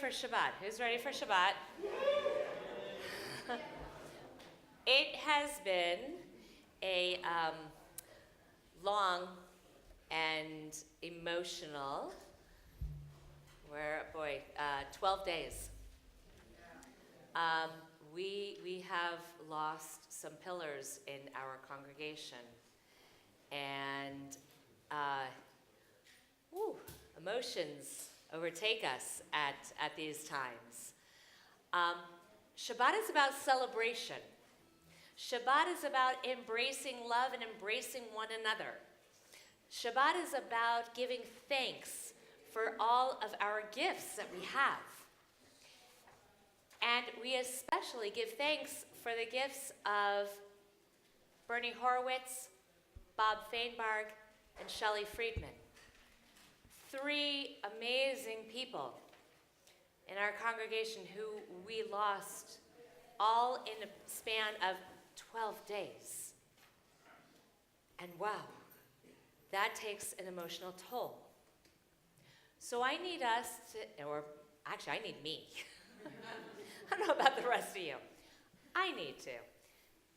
Shabbat. Who's ready for Shabbat? It has been a long and emotional, 12 days. We have lost some pillars in our congregation, and emotions overtake us at these times. Shabbat is about celebration. Shabbat is about embracing love and embracing one another. Shabbat is about giving thanks for all of our gifts that we have. And we especially give thanks for the gifts of Bernie Horowitz, Bob Feinberg, and Shelley Friedman. 3 amazing people in our congregation who we lost all in a span of 12 days. And wow, that takes an emotional toll. So I need us to, or actually I need me. I don't know about the rest of you. I need to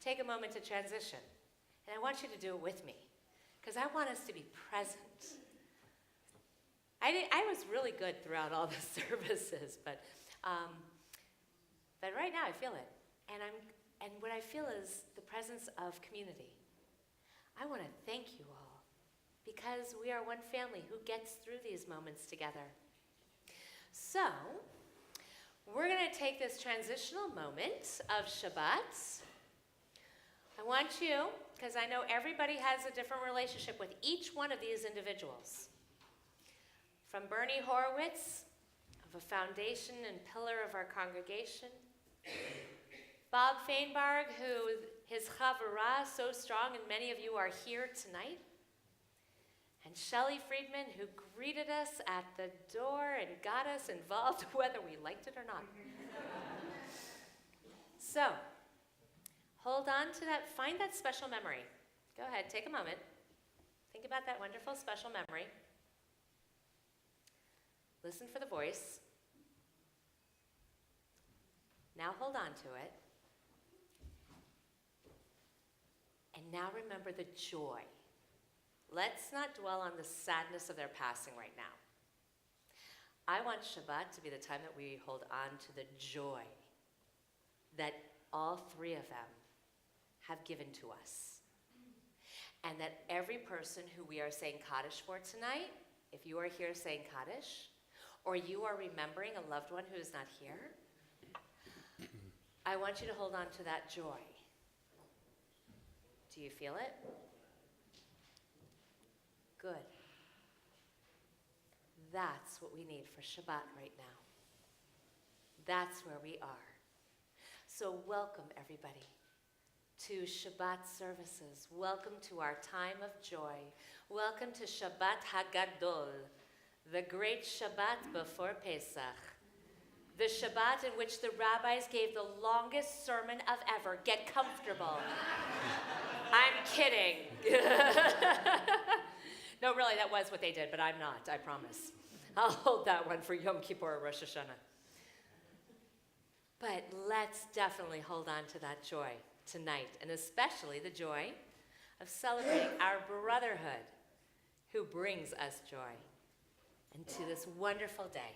take a moment to transition. And I want you to do it with me, because I want us to be present. I was really good throughout all the services, but right now I feel it, and what I feel is the presence of community. I want to thank you all, because we are one family who gets through these moments together. So we're going to take this transitional moment of Shabbat. I want you, because I know everybody has a different relationship with each one of these individuals. From Bernie Horowitz, of a foundation and pillar of our congregation. Bob Feinberg, who his chavurah so strong, and many of you are here tonight. And Shelley Friedman, who greeted us at the door and got us involved, whether we liked it or not. So, hold on to that, find that special memory. Go ahead, take a moment. Think about that wonderful special memory. Listen for the voice. Now hold on to it. And now remember the joy. Let's not dwell on the sadness of their passing right now. I want Shabbat to be the time that we hold on to the joy that all 3 of them have given to us. And that every person who we are saying Kaddish for tonight, if you are here saying Kaddish, or you are remembering a loved one who is not here, I want you to hold on to that joy. Do you feel it? Good. That's what we need for Shabbat right now. That's where we are. So welcome, everybody, to Shabbat services. Welcome to our time of joy. Welcome to Shabbat HaGadol, the great Shabbat before Pesach. The Shabbat in which the rabbis gave the longest sermon of ever. Get comfortable. I'm kidding. No, really, that was what they did, but I'm not, I promise. I'll hold that one for Yom Kippur or Rosh Hashanah. But let's definitely hold on to that joy tonight, and especially the joy of celebrating our brotherhood who brings us joy into this wonderful day.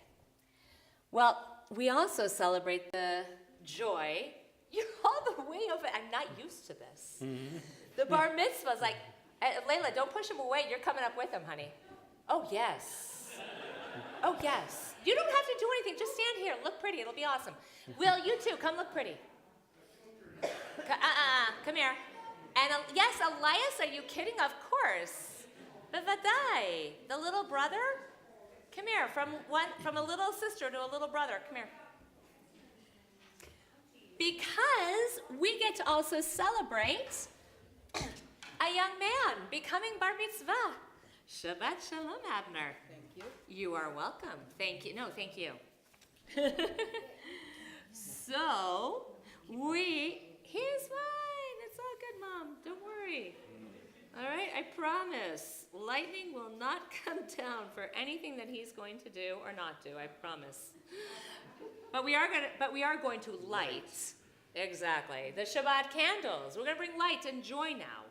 Well, we also celebrate the joy. You're all the way over. I'm not used to this. Mm-hmm. The bar mitzvah's like, Layla, don't push him away. You're coming up with him, honey. Oh, yes. Oh, yes. You don't have to do anything. Just stand here. Look pretty. It'll be awesome. Will, you too. Come look pretty. Come here. And yes, Elias, are you kidding? Of course. Bevadai. The little brother? Come here. From a little sister to a little brother. Come here. Because we get to also celebrate a young man becoming bar mitzvah. Shabbat shalom, Abner. Thank you. You are welcome. Thank you. No, thank you. So, he's fine. It's all good, Mom. Don't worry. All right, I promise. Lightning will not come down for anything that he's going to do or not do. I promise. But we are going to light, exactly, the Shabbat candles. We're going to bring light and joy now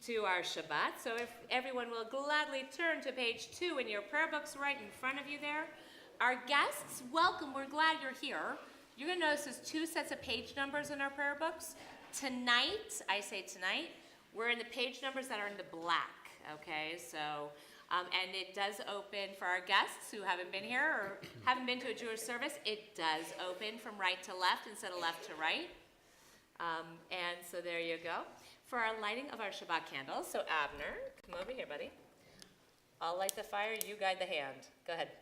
to our Shabbat. So if everyone will gladly turn to page 2 in your prayer books right in front of you there. Our guests, welcome. We're glad you're here. You're going to notice there's 2 sets of page numbers in our prayer books. Tonight, I say tonight, we're in the page numbers that are in the black, okay? So, and it does open for our guests who haven't been here or haven't been to a Jewish service. It does open from right to left instead of left to right. And so there you go. For our lighting of our Shabbat candles, so Abner, come over here, buddy. I'll light the fire, you guide the hand. Go ahead.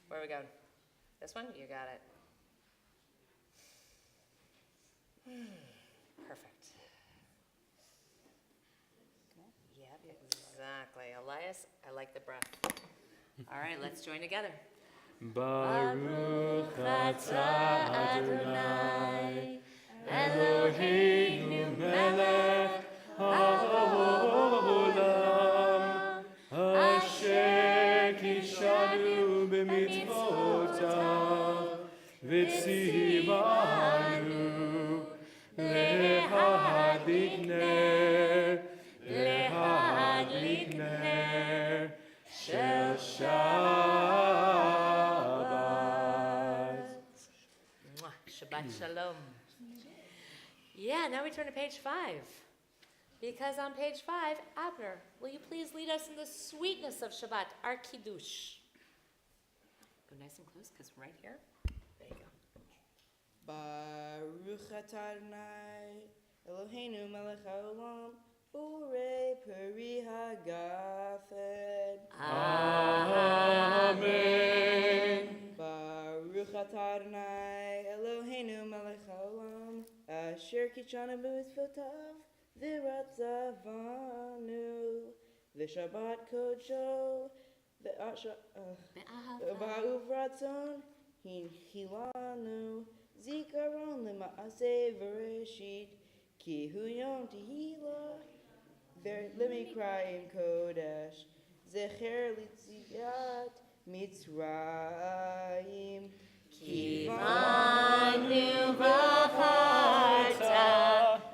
Where are we going? This one? You got it. Perfect. Yep, exactly. Elias, I like the breath. All right, let's join together. Baruch atah Adonai Eloheinu melech haolam asher kishanu b'mitzvotav v'tzivanu lehadlik ner shel Shabbat. Shabbat shalom. Yeah, now we turn to page 5. Because on page 5, Abner, will you please lead us in the sweetness of Shabbat, our Kiddush? Go nice and close, because right here. There you go. Baruch atah Adonai Eloheinu melech haolam borei peri hagafen. Amen. Baruch atah Adonai Eloheinu melech haolam asher kitshanu b'mitzvotav v'ratzavanu v'shabbat kodsho v'ba'uv ratzon hilanu zikaron l'ma'aseh v'reshit ki hu yom tehillah. Let me cry in Kodesh. Zecher litziat Mitzrayim. Kivanu v'charta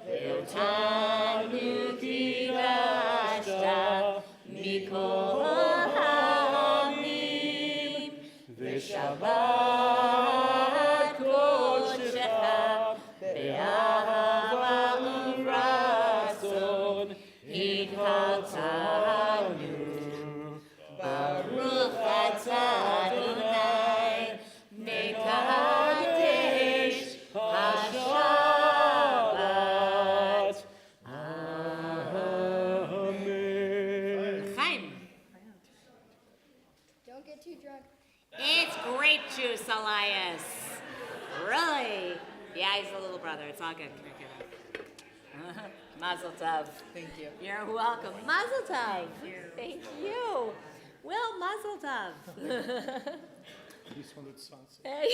v'otanu kidashta mikol ha'amim v'shabbat kodshecha be'ahava u'ratzon hikhaltanu. Baruch atah Adonai mekadesh hashabbat. Amen. Chaim. too drunk. It's grape juice, Elias. Really? Yeah, he's the little brother. It's all good. Come here, kiddo. Mazel tov. Thank you. You're welcome. Mazel tov. Thank you. Well, mazel tov. Hey.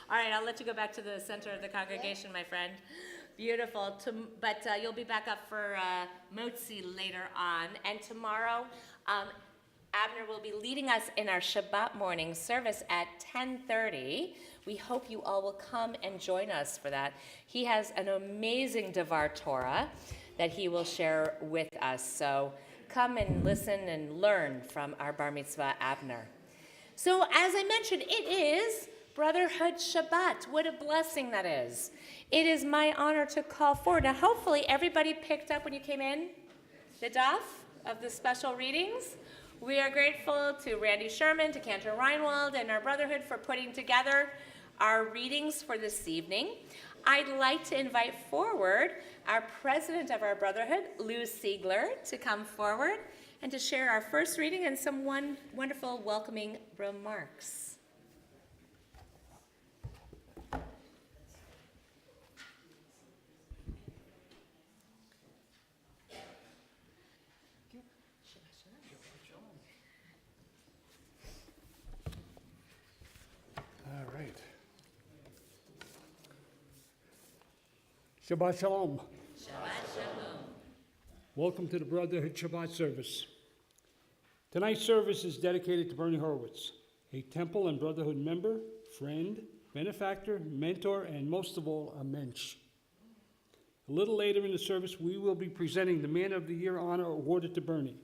All right, I'll let you go back to the center of the congregation, my friend. Beautiful. But you'll be back up for Motzi later on. And tomorrow, Abner will be leading us in our Shabbat morning service at 10:30. We hope you all will come and join us for that. He has an amazing Devar Torah that he will share with us. So come and listen and learn from our Bar Mitzvah Abner. So as I mentioned, it is Brotherhood Shabbat. What a blessing that is. It is my honor to call forward. Now hopefully everybody picked up when you came in the daf of the special readings. We are grateful to Randy Sherman, to Cantor Reinwald, and our Brotherhood for putting together our readings for this evening. I'd like to invite forward our president of our Brotherhood, Lou Siegler, to come forward and to share our first reading and some wonderful welcoming remarks. All right. Shabbat Shalom. Shabbat Shalom. Welcome to the Brotherhood Shabbat service. Tonight's service is dedicated to Bernie Horowitz, a Temple and Brotherhood member, friend, benefactor, mentor, and most of all, a mensch. A little later in the service, we will be presenting the Man of the Year honor awarded to Bernie.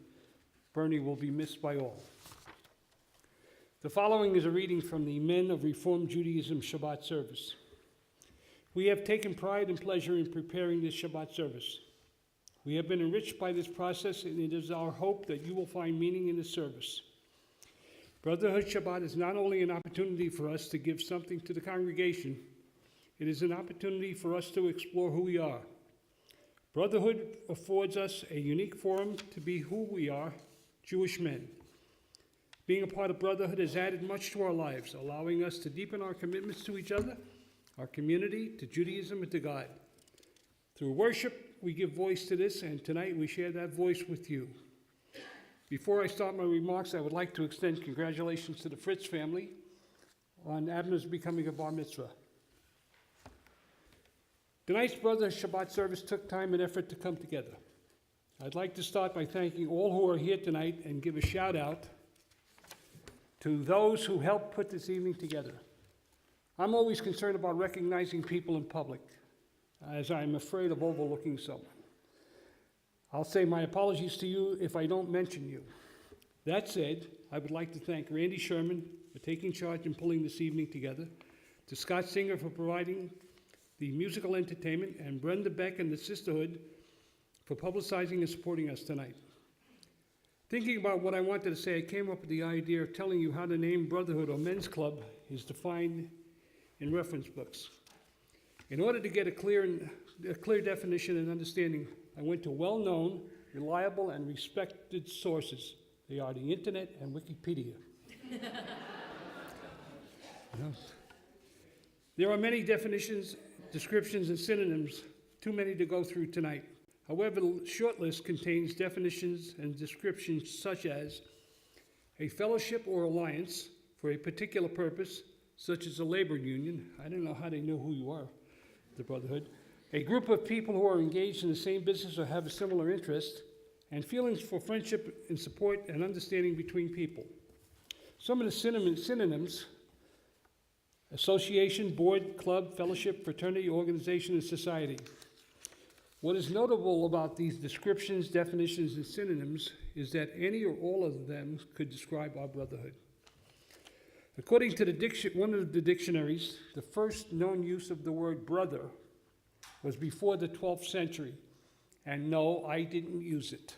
Bernie will be missed by all. The following is a reading from the Men of Reformed Judaism Shabbat service. We have taken pride and pleasure in preparing this Shabbat service. We have been enriched by this process, and it is our hope that you will find meaning in this service. Brotherhood Shabbat is not only an opportunity for us to give something to the congregation, it is an opportunity for us to explore who we are. Brotherhood affords us a unique forum to be who we are, Jewish men. Being a part of Brotherhood has added much to our lives, allowing us to deepen our commitments to each other, our community, to Judaism, and to God. Through worship, we give voice to this, and tonight we share that voice with you. Before I start my remarks, I would like to extend congratulations to the Fritz family on Abner's becoming a bar mitzvah. Tonight's Brother Shabbat service took time and effort to come together. I'd like to start by thanking all who are here tonight and give a shout out to those who helped put this evening together. I'm always concerned about recognizing people in public, as I'm afraid of overlooking someone. I'll say my apologies to you if I don't mention you. That said, I would like to thank Randy Sherman for taking charge and pulling this evening together, to Scott Singer for providing the musical entertainment, and Brenda Beck and the Sisterhood for publicizing and supporting us tonight. Thinking about what I wanted to say, I came up with the idea of telling you how the name Brotherhood or Men's Club is defined in reference books. In order to get a clear definition and understanding, I went to well-known, reliable, and respected sources. They are the internet and Wikipedia. There are many definitions, descriptions, and synonyms, too many to go through tonight. However, the short list contains definitions and descriptions such as a fellowship or alliance for a particular purpose, such as a labor union. I don't know how they knew who you are, the Brotherhood. A group of people who are engaged in the same business or have a similar interest, and feelings for friendship and support and understanding between people. Some of the synonyms: association, board, club, fellowship, fraternity, organization, and society. What is notable about these descriptions, definitions, and synonyms is that any or all of them could describe our Brotherhood. According to one of the dictionaries, the first known use of the word brother was before the 12th century, and no, I didn't use it.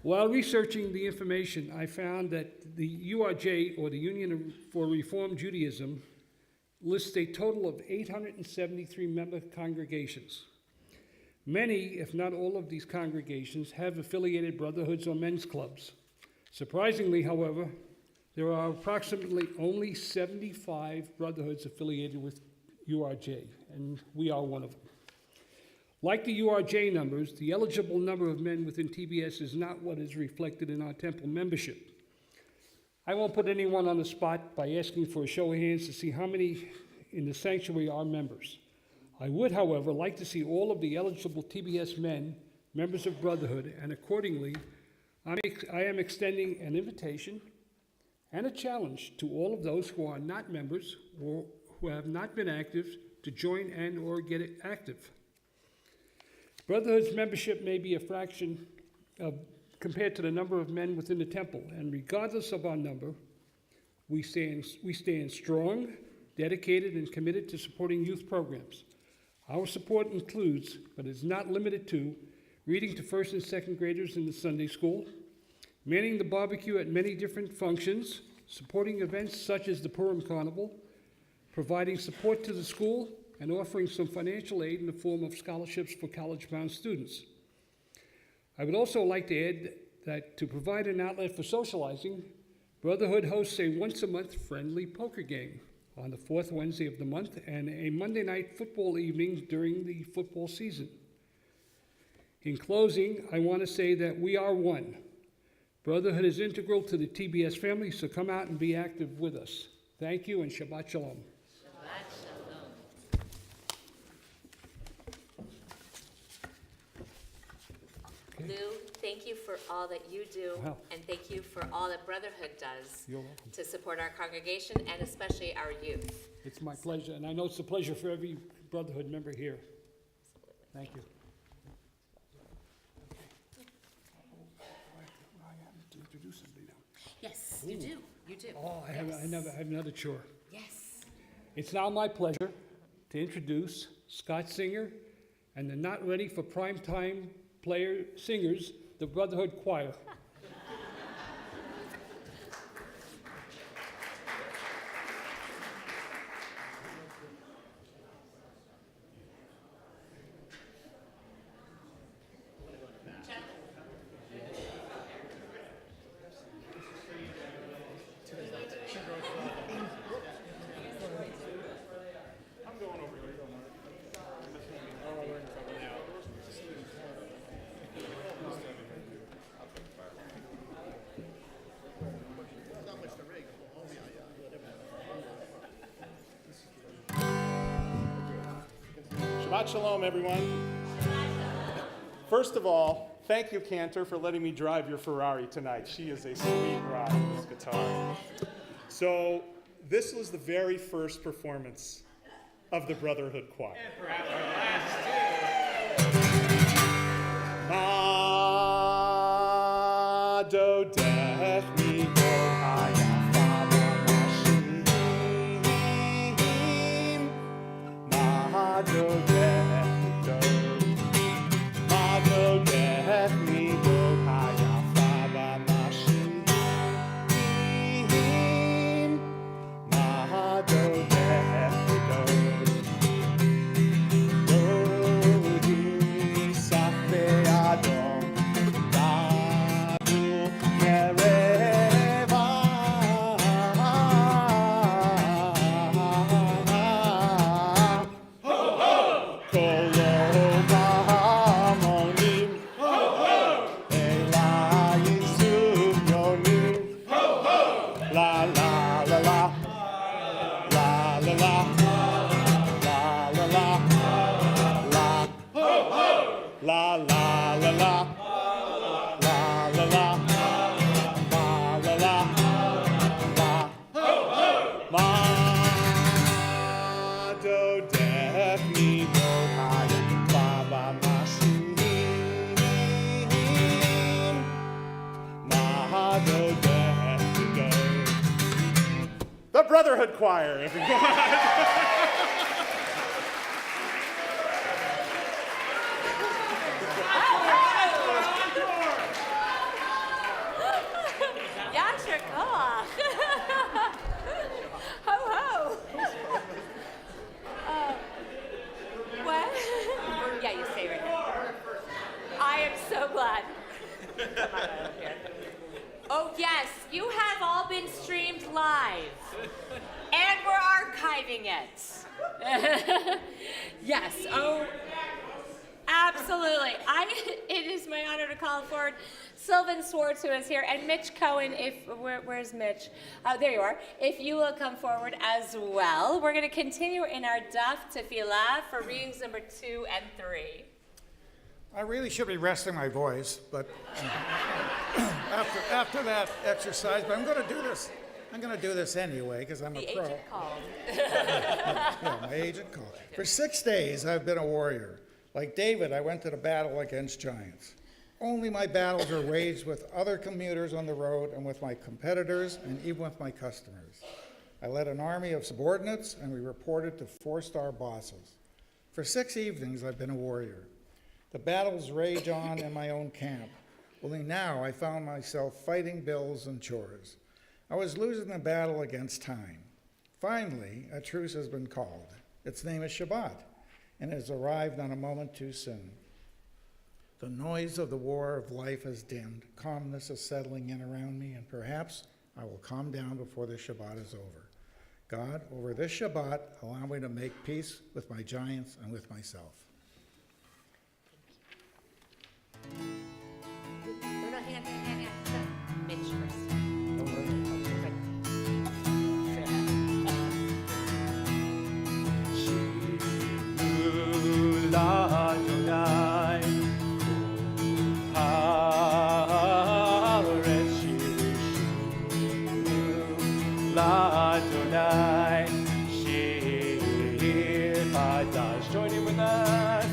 While researching the information, I found that the URJ, or the Union for Reformed Judaism, lists a total of 873 member congregations. Many, if not all of these congregations have affiliated brotherhoods or men's clubs. Surprisingly, however, there are approximately only 75 brotherhoods affiliated with URJ, and we are one of them. Like the URJ numbers, the eligible number of men within TBS is not what is reflected in our temple membership. I won't put anyone on the spot by asking for a show of hands to see how many in the sanctuary are members. I would, however, like to see all of the eligible TBS men members of Brotherhood, and accordingly, I am extending an invitation and a challenge to all of those who are not members or who have not been active to join and or get active. Brotherhood's membership may be a fraction of, compared to the number of men within the temple, and regardless of our number, we stand strong, dedicated, and committed to supporting youth programs. Our support includes, but is not limited to, reading to first and second graders in the Sunday school, manning the barbecue at many different functions, supporting events such as the Purim Carnival, providing support to the school, and offering some financial aid in the form of scholarships for college-bound students. I would also like to add that to provide an outlet for socializing, Brotherhood hosts a once-a-month friendly poker game on the fourth Wednesday of the month and a Monday night football evening during the football season. In closing, I want to say that we are one. Brotherhood is integral to the TBS family, so come out and be active with us. Thank you and Shabbat Shalom. Lou, thank you for all that you do, Wow. and thank you for all that Brotherhood does You're welcome. to support our congregation and especially our youth. It's my pleasure, and I know it's a pleasure for every Brotherhood member here. Thank you. I have to introduce somebody now. Yes, you do. You do. Oh, I have another chore. Yes. It's now my pleasure to introduce Scott Singer and the not ready for prime time singers, the Brotherhood Choir. Shabbat Shalom, everyone. First of all, thank you, Cantor, for letting me drive your Ferrari tonight. She is a sweet ride with this guitar. So, this was the very first performance of the Brotherhood Choir. And perhaps our last, too. Ma do dech mi go hayafa mashim. Ma do dech mi go. Ma do dech mi go hayafa mashim. Ma do dech mi go. La la la la la la la la la la la la la la la la la la la ma do dech mi go haya baba mashim ma do dech mi go. The Brotherhood Choir, everyone. Yasher Koach. Ho ho. What? Yeah, you stay right now. glad. Come on over here. Oh, yes, you have all been streamed live. And we're archiving it. Yes, oh, absolutely. It is my honor to call forward Sylvan Swartz, who is here, and Mitch Cohen, where's Mitch? There you are. If you will come forward as well. We're going to continue in our Daf Tefillah for readings number 2 and 3. I really should be resting my voice, but after that exercise, but I'm going to do this. I'm going to do this anyway because I'm The a pro. agent called. Yeah, my agent called. For 6 days, I've been a warrior. Like David, I went to the battle against giants. Only my battles are waged with other commuters on the road and with my competitors and even with my customers. I led an army of subordinates and we reported to 4-star bosses. For 6 evenings, I've been a warrior. The battles rage on in my own camp. Only now I found myself fighting bills and chores. I was losing the battle against time. Finally, a truce has been called. Its name is Shabbat, and it has arrived on a moment too soon. The noise of the war of life has dimmed. Calmness is settling in around me, and perhaps I will calm down before the Shabbat is over. God, over this Shabbat, allow me to make peace with my giants and with myself. No, hang on. Mitch first. Join in with us.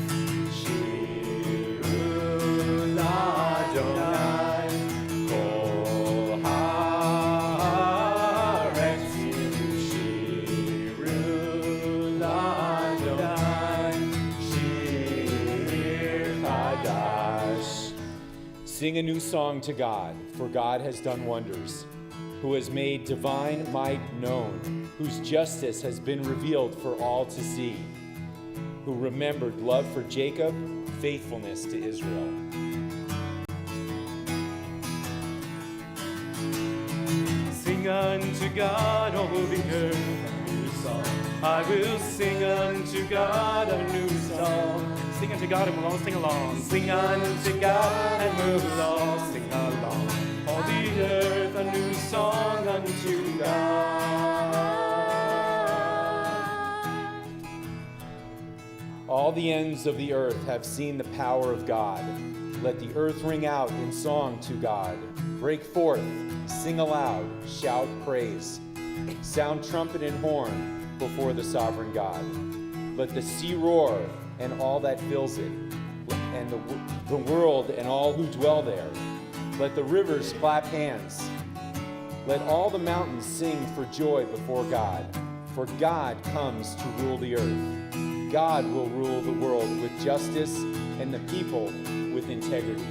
Sing a new song to God, for God has done wonders, who has made divine might known, whose justice has been revealed for all to see, who remembered love for Jacob, faithfulness to Israel. Sing unto God, all the earth, a new song. I will sing unto God a new song. Sing unto God and we'll all sing along. Sing unto God and we'll all sing along. All the earth a new song unto God. All the ends of the earth have seen the power of God. Let the earth ring out in song to God. Break forth, sing aloud, shout praise. Sound trumpet and horn before the sovereign God. Let the sea roar and all that fills it, and the world and all who dwell there. Let the rivers clap hands. Let all the mountains sing for joy before God. For God comes to rule the earth. God will rule the world with justice and the people with integrity.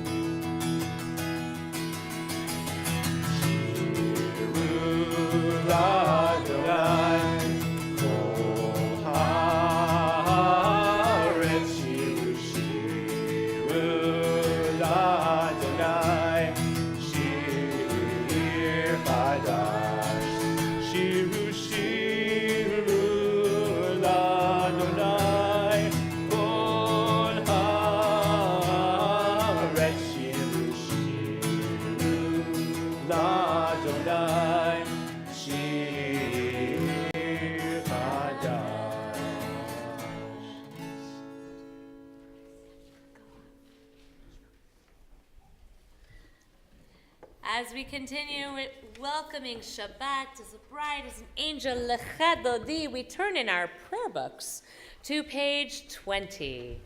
As we continue with welcoming Shabbat as bright as an angel, Lecha Dodi, we turn in our prayer books to page 20.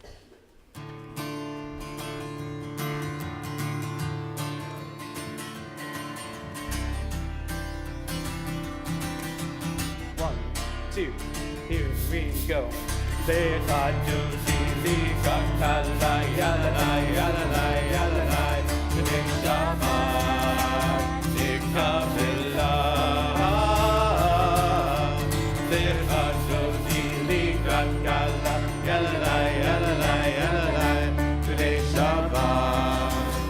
One, two, here we go. Lecha Dodi, Lecha Kalai, Yalanai, Yalanai, Yalanai, B'nei Shabbat. Today Shabbat.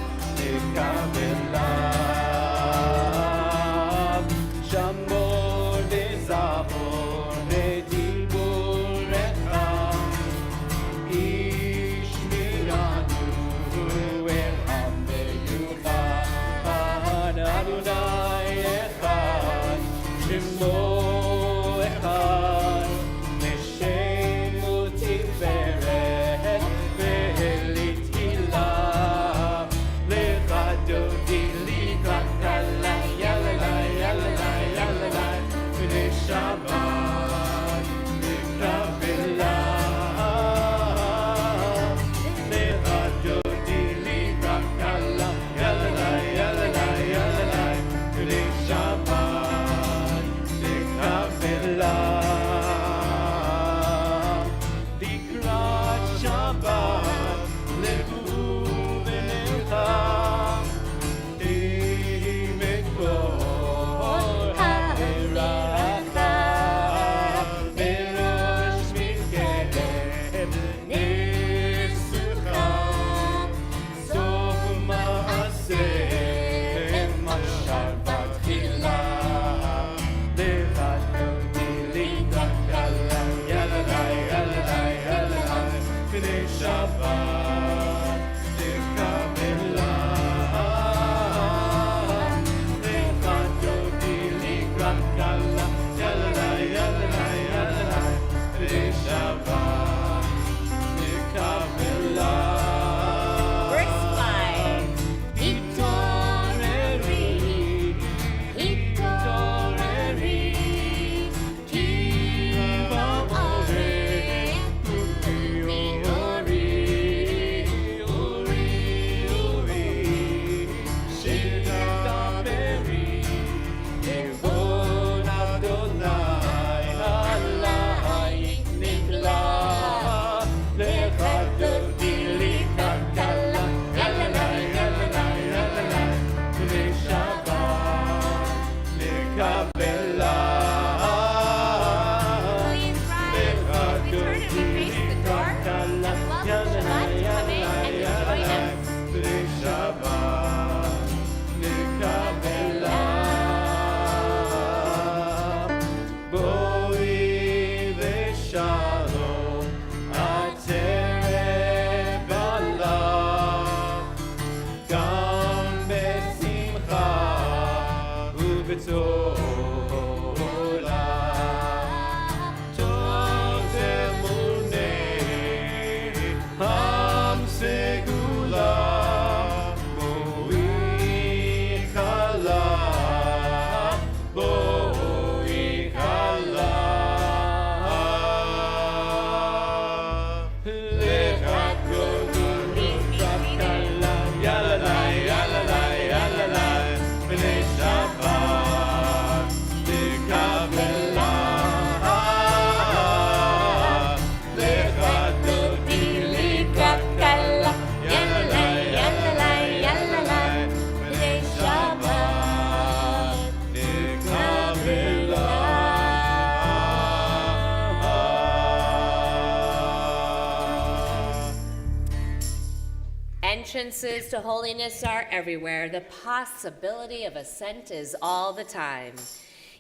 Entrances to holiness are everywhere. The possibility of ascent is all the time.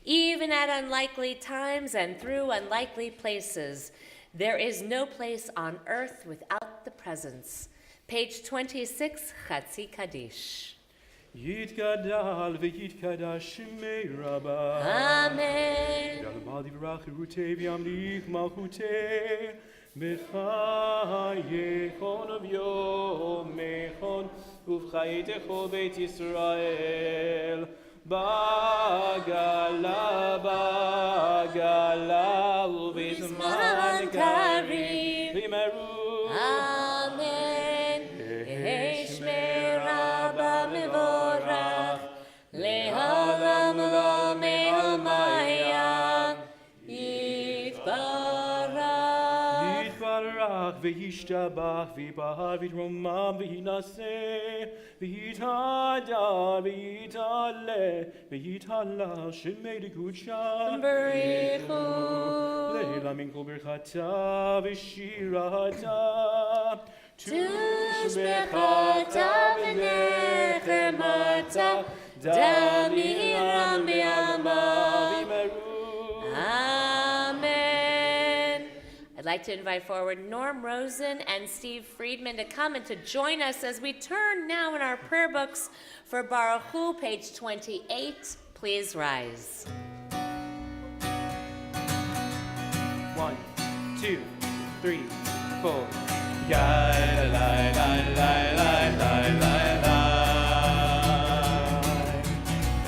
Even at unlikely times and through unlikely places, there is no place on earth without the presence. Page 26, Chatzi Kaddish. Yitgadal v'yitkadash shmei Rabbah. Amen. Yalmad yivrach Rutei v'yamlich malchutei b'chayechon v'yomechon uv'chayetecho beit Yisrael bagala uv'zman karim v'meru. Amen. Yehei Rabba mevorach le'olam u'lomei almayah yitbarach. Yitbarach v'yishtabach v'yibahar v'yiromam v'yinaseh v'yitadar v'yitaleh v'yithalal shemei dekudsha Barichu. Leila min kol birchata v'shirata Tushbechata v'nechemata damiram b'yamav. Amen. I'd like to invite forward Norm Rosen and Steve Friedman to come and to join us as we turn now in our prayer books for Baruch Hu, page 28. Please rise. 1, 2, 3, 4. Ya la la la la la la la la.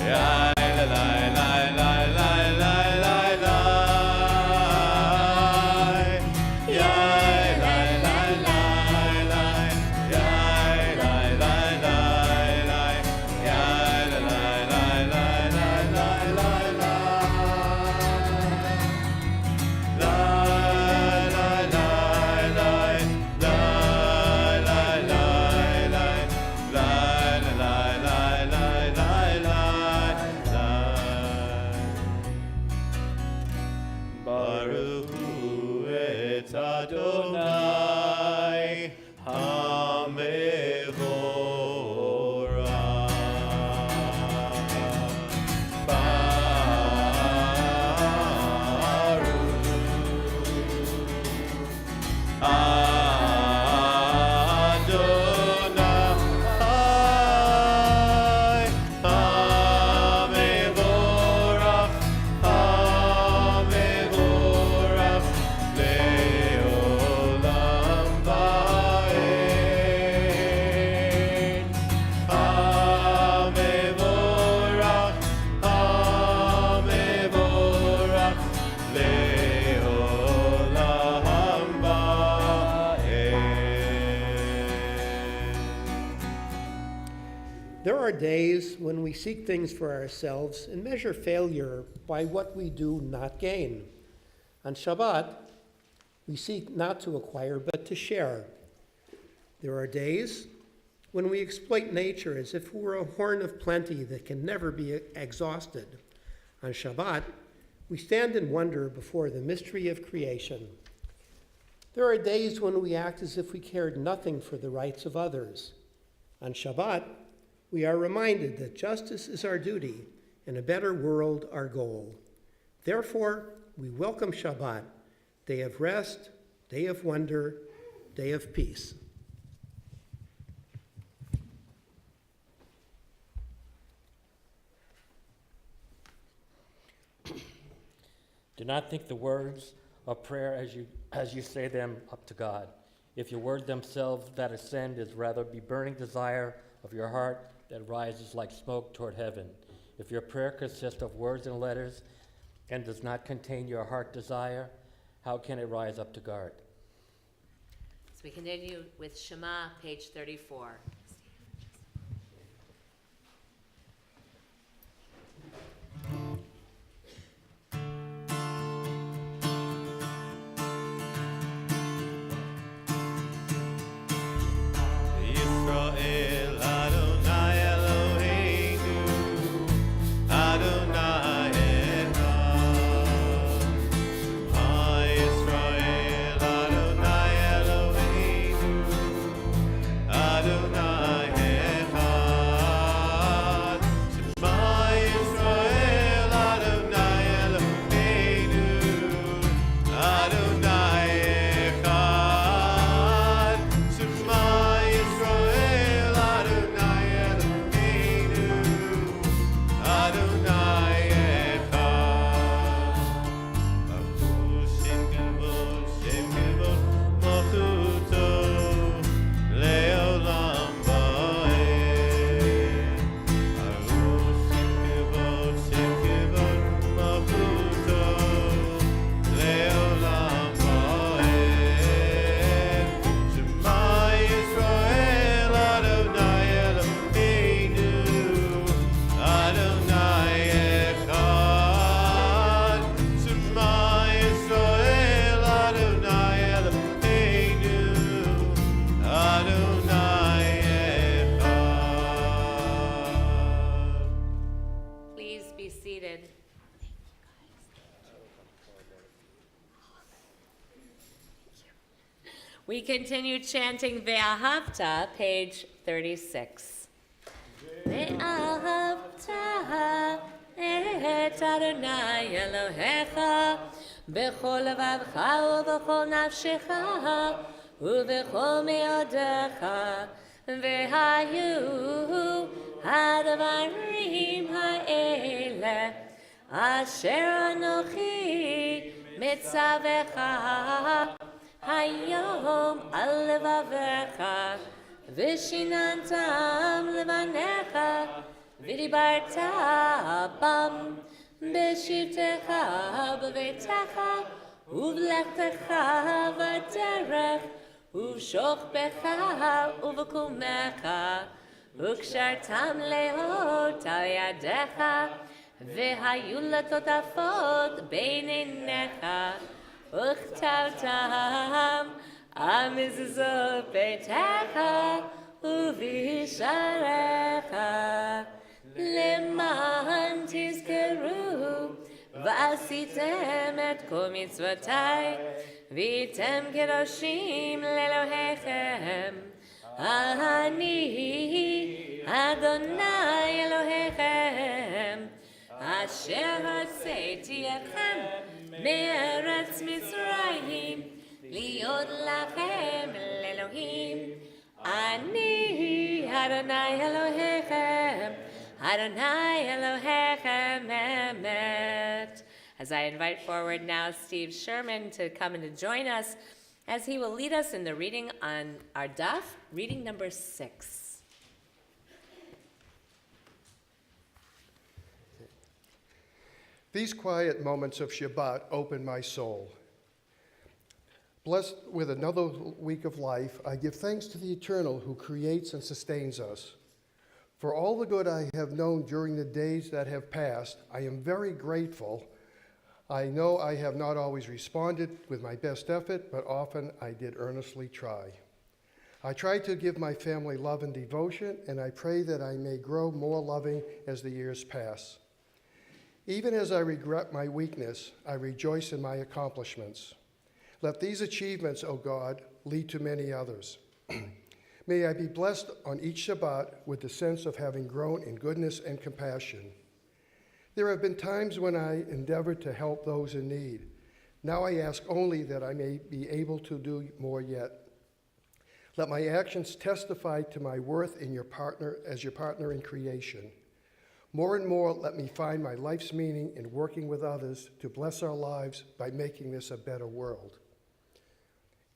Ya la la la la la la la la. Ya la la la la. Ya la la la la. Ya la la la la la la la. Baruch Hu et Adonai HaMevorach. Adonai HaMevorach, HaMevorach le'olam va'ed. HaMevorach, HaMevorach le'olam va'ed. There are days when we seek things for ourselves and measure failure by what we do not gain. On Shabbat, we seek not to acquire but to share. There are days when we exploit nature as if it were a horn of plenty that can never be exhausted. On Shabbat, we stand in wonder before the mystery of creation. There are days when we act as if we cared nothing for the rights of others. On Shabbat, we are reminded that justice is our duty and a better world our goal. Therefore, we welcome Shabbat, day of rest, day of wonder, day of peace. not think the words of prayer as you say them up to God. If your word themselves that ascend is rather be burning desire of your heart that rises like smoke toward heaven. If your prayer consists of words and letters and does not contain your heart desire, how can it rise up to God? So we continue with Shema, page 34. Yisrael Adonai Eloheinu Adonai Echad. Shema Yisrael Adonai Eloheinu Adonai Echad. Shema Yisrael Adonai Eloheinu Adonai Echad. Shema Yisrael Adonai Eloheinu Adonai Echad. Baruch Shem Kivod Malchuto Leolam Va'ed. Baruch Shem Kivod Malchuto Leolam Va'ed. Shema Yisrael Adonai Eloheinu Adonai Echad. Shema Yisrael Adonai Eloheinu Adonai Echad. Please be seated. We continue chanting Ve'ahavta, page 36. Ve'ahavta et Adonai Elohecha b'chol levavcha u'b'chol nafshecha u'b'chol me'odecha ve'hayu hadvarim ha'ele asher anochi mitzavecha Hayom al levavecha vishinantam levanecha v'dibarta bam b'shivtecha b'veitecha uv'lechtecha v'derech uv'shochbecha uv'kumecha u'kshartam leot al yadecha v'hayu letotafot beinenecha וכתבתם המזוזות ביתך ובשעריך למען תזכרו ועשיתם את כל מצוותיי והייתם קדושים לאלוהיכם אני אדוני אלוהיכם אשר הוצאתי אתכם מארץ מצרים להיות לכם לאלוהים אני אדוני אלוהיכם אדוני אלוהיכם אמת. As I invite forward now Steve Sherman to come and to join us as he will lead us in the reading on our daf, reading number 6. These quiet moments of Shabbat open my soul. Blessed with another week of life, I give thanks to the Eternal who creates and sustains us. For all the good I have known during the days that have passed, I am very grateful. I know I have not always responded with my best effort, but often I did earnestly try. I try to give my family love and devotion, and I pray that I may grow more loving as the years pass. Even as I regret my weakness, I rejoice in my accomplishments. Let these achievements, O God, lead to many others. May I be blessed on each Shabbat with the sense of having grown in goodness and compassion. There have been times when I endeavored to help those in need. Now I ask only that I may be able to do more yet. Let my actions testify to my worth in your partner in creation. More and more, let me find my life's meaning in working with others to bless our lives by making this a better world.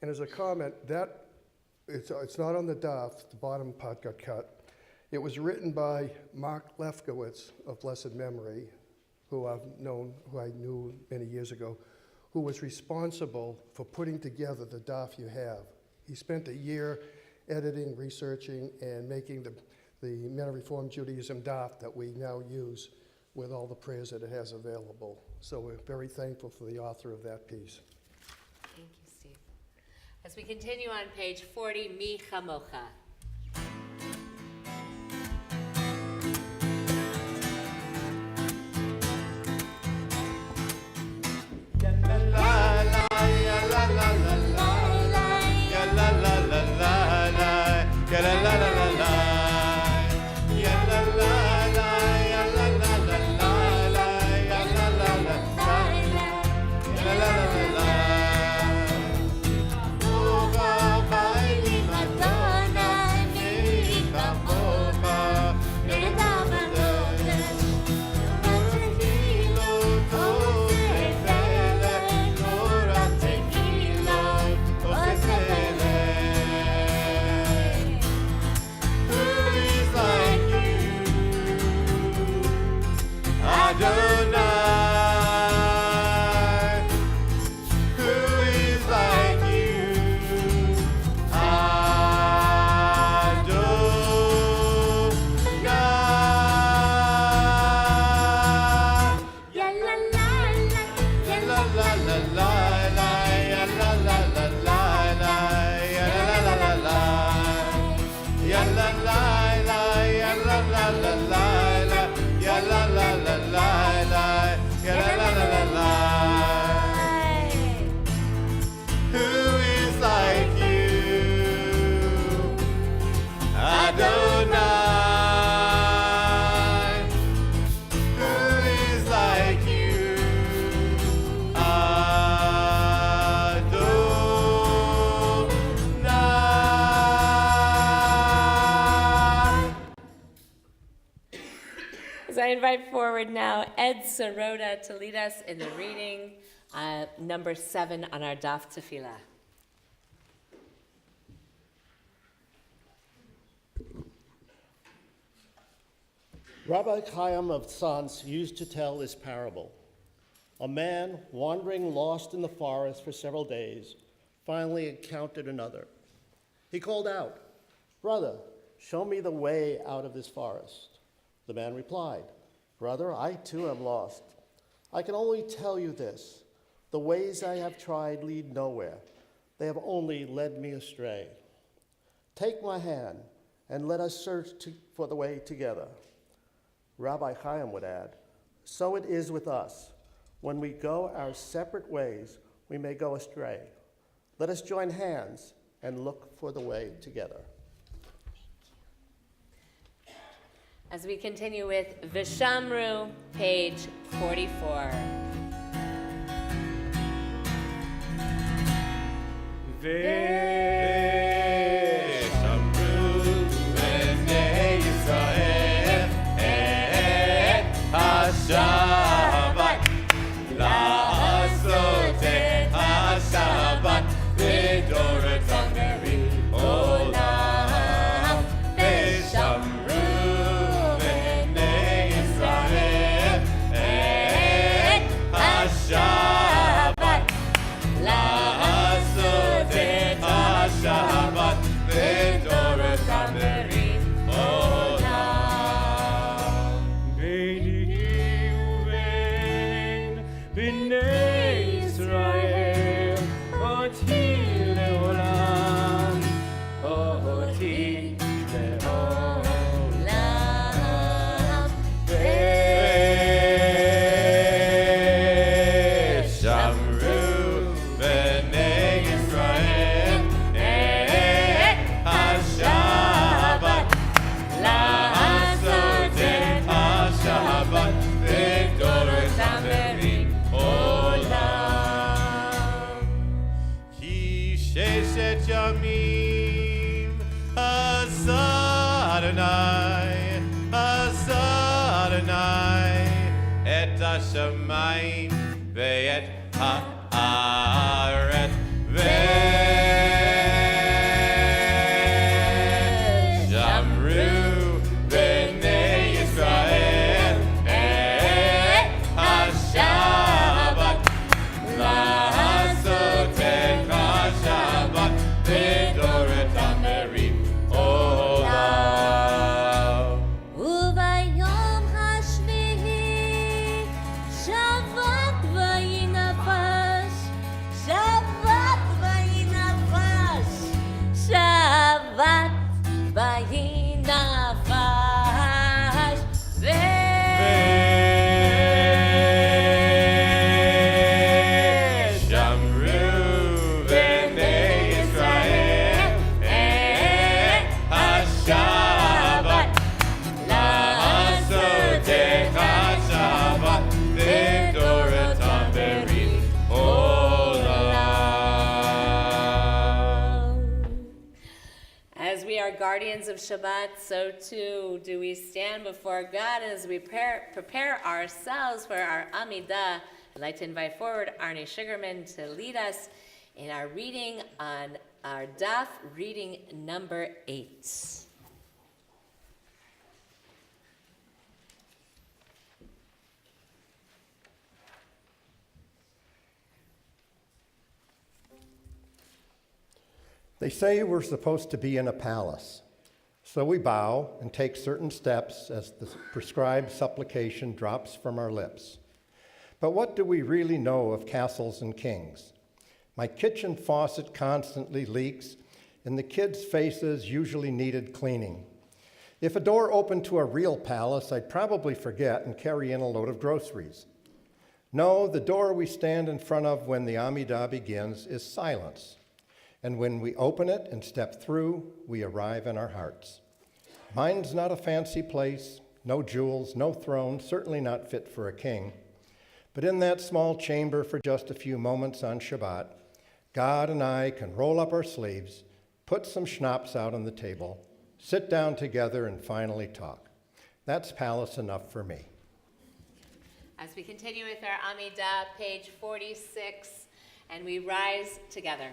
And as a comment, that it's not on the daf, the bottom part got cut. It was written by Mark Lefkowitz of blessed memory, who I knew many years ago, who was responsible for putting together the daf you have. He spent a year editing, researching, and making the Men of Reformed Judaism daf that we now use with all the prayers that it has available. So we're very thankful for the author of that piece. Thank you, Steve. As we continue on page 40, Mi Chamocha. I invite forward now Ed Sirota to lead us in the reading, number 7 on our Daf Tefillah. Rabbi Chaim of Tzantz used to tell this parable. A man wandering lost in the forest for several days finally encountered another. He called out, "Brother, show me the way out of this forest." The man replied, "Brother, I too am lost. I can only tell you this. The ways I have tried lead nowhere. They have only led me astray. Take my hand and let us search for the way together." Rabbi Chaim would add, "So it is with us. When we go our separate ways, we may go astray. Let us join hands and look for the way together." As we continue with Vishamru, page 44. Shabbat, la'asot et ha-shabbat, v'doret ha'meri olam, v'shamru b'nei Yisrael et ha-shabbat, la'asot et ha-shabbat, v'doret ha'meri olam. B'nei Yisrael, oti le'olam, oti le'olam. V'shamru b'nei Yisrael et ha-shabbat, la'asot et ha-shabbat, v'doret ha'meri Ki sheshet yamim Vayi navash Shamru b'nei Yisrael Hashabbat La'asotecha Shabbat V'dorotam berit olam. As we are guardians of Shabbat, so too do we stand before God as we prepare ourselves for our Amidah. I'd like to invite forward Arnie Sugarman to lead us in our reading on our daf, reading number 8. They say we're supposed to be in a palace. So we bow and take certain steps as the prescribed supplication drops from our lips. But what do we really know of castles and kings? My kitchen faucet constantly leaks, and the kids' faces usually needed cleaning. If a door opened to a real palace, I'd probably forget and carry in a load of groceries. No, the door we stand in front of when the Amidah begins is silence. And when we open it and step through, we arrive in our hearts. Mine's not a fancy place, no jewels, no throne, certainly not fit for a king. But in that small chamber for just a few moments on Shabbat, God and I can roll up our sleeves, put some schnapps out on the table, sit down together, and finally talk. That's palace enough for me. As we continue with our Amidah, page 46, and we rise together.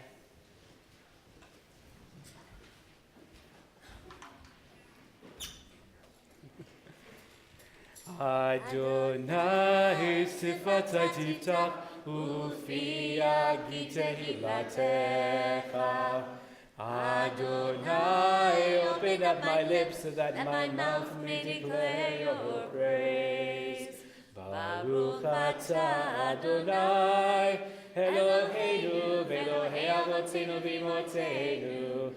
Adonai sifatai tiftach ufi agitehi latecha. Adonai, open up my lips so that my mouth may declare your praise. Baruch atah Adonai, Eloheinu v'Elohei avotzeinu v'imotzeinu,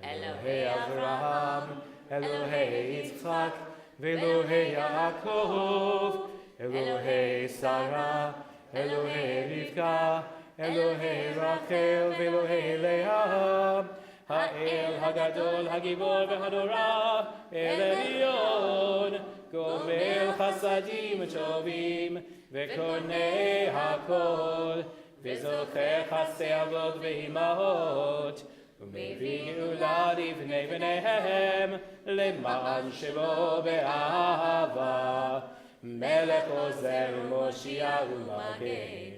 Elohei Avraham, Elohei Yitzchak, Velohei Yaakov, Elohei Sarah, Elohei Rivka, Elohei Rachel, Velohei Leah, Ha'el Hagadol, Hagibor v'Hadorah, El Elyon, Gomel Chasadim Tovim, Vekonei Hakol, Vezocher Chasei Avot ve'imahot, ומביא גאולה לבני בניהם למען שמו באהבה מלך עוזר מושיע ומגן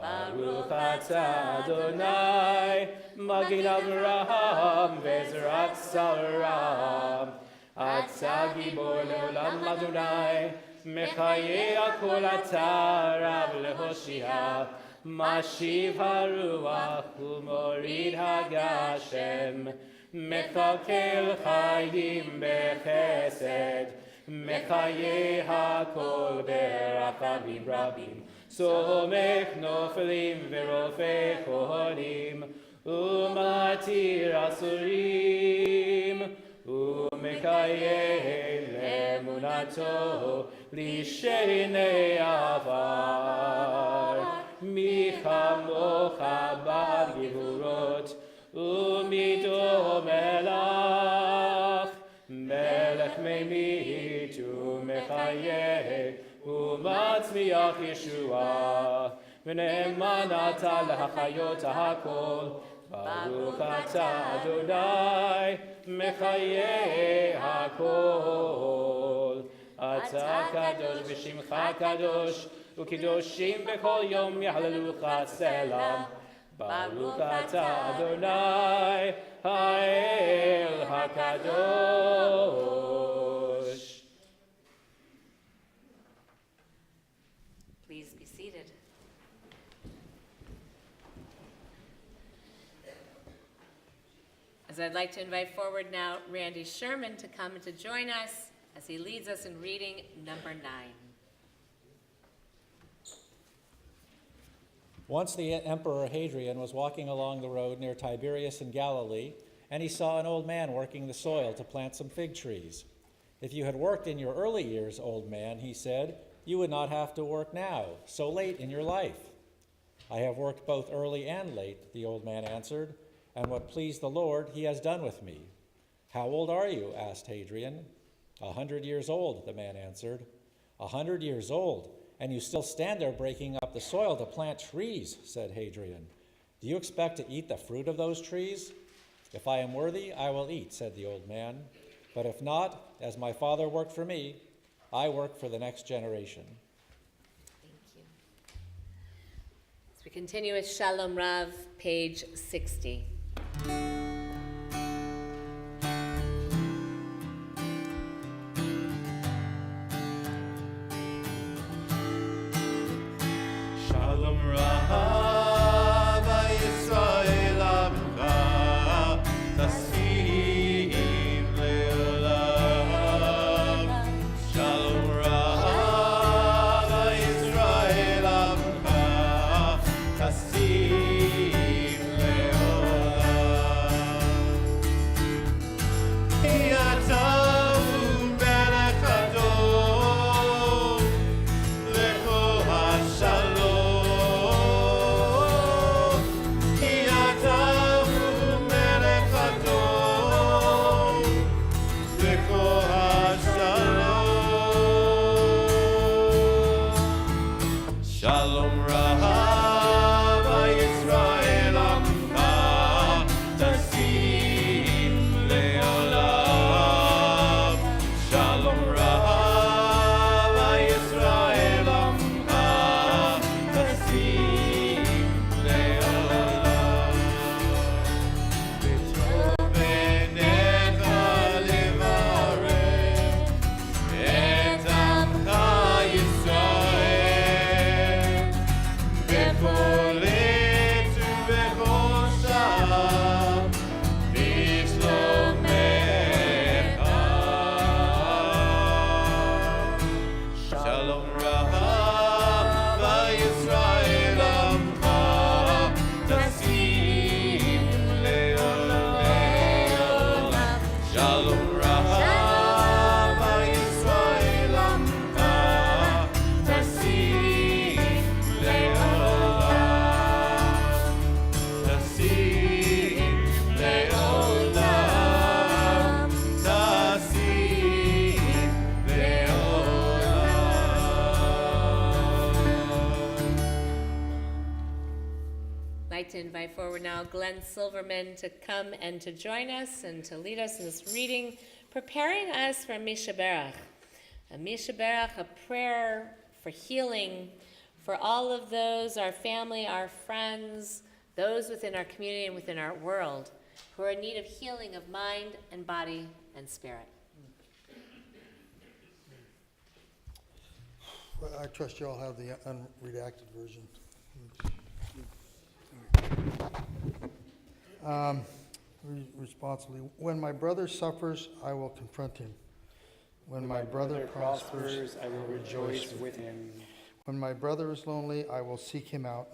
ברוך אתה אדוני מגן אברהם ועזרת שרם אתה גיבור לעולם אדוני מחיה הכל אתה רב להושיע משיב הרוח ומוריד הגשם, מקלקל חיים בחסד, מחיה הכל ברחמים רבים, סומך נופלים ורופא חולים, ומתיר אסורים, ומקיים לאמונתו לשני עבר. מי כמוך בגבורות ומיתו מלך, מלך ממית ומחיה ומצמיח ישועה, ונאמן אתה להחיות הכל. ברוך אתה אדוני מחיה הכל. אתה קדוש בשמך קדוש, וקדושים בכל יום יהללוך סלם. ברוך אתה אדוני האל הקדוש. Please be seated. As I'd like to invite forward now Randy Sherman to come and to join us as he leads us in reading number 9. Once the Emperor Hadrian was walking along the road near Tiberias in Galilee, and he saw an old man working the soil to plant some fig trees. If you had worked in your early years, old man, he said, you would not have to work now, so late in your life. I have worked both early and late, the old man answered, and what pleased the Lord he has done with me. How old are you? Asked Hadrian. 100 years old, the man answered. 100 years old, and you still stand there breaking up the soil to plant trees, said Hadrian. Do you expect to eat the fruit of those trees? If I am worthy, I will eat, said the old man. But if not, as my father worked for me, I work for the next generation. Thank you. As we continue with Shalom Rav, page 60. Shalom Rav Yisrael Amcha Tasim Le'olam. Shalom Rav Yisrael Amcha Tasim Le'olam. Yatav Melech Adon Lecho HaShalom. Yatav Melech Adon Lecho HaShalom. Shalom Rav Yisrael Amcha Tasim Le'olam. Shalom Rav Yisrael Amcha Tasim Le'olam. B'tov b'necha levarech et Amcha Yisrael b'kol עת ובכל שעה בשלומך. Shalom Rav Yisrael Amcha Tasim Le'olam. Shalom Rav Yisrael Amcha Tasim Le'olam. Tasim Le'olam. Tasim I'd like to invite forward now Glenn Silverman to come and to join us and to lead us in this reading, preparing us for Misha Berach. A Misha Berach, a prayer for healing for all of those, our family, our friends, those within our community and within our world who are in need of healing of mind and body and spirit. Well, I trust you all have the unredacted version. Responsibly, when my brother suffers, I will confront him. When my brother prospers, I will rejoice with him. when my brother is lonely, I will seek him out.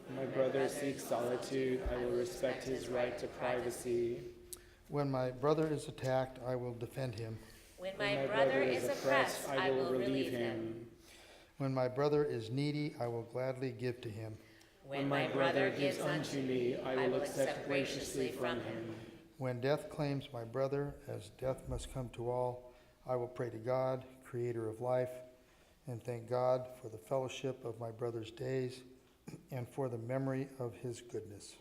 When my brother seeks solitude, I will respect his right to privacy. When my brother is attacked, I will defend him. When my brother is oppressed, I will relieve him. When my brother is needy, I will gladly give to him. When my brother gives unto me, I will accept graciously from him. When death claims my brother, as death must come to all, I will pray to God, creator of life, and thank God for the fellowship of my brother's days and for the memory of his goodness.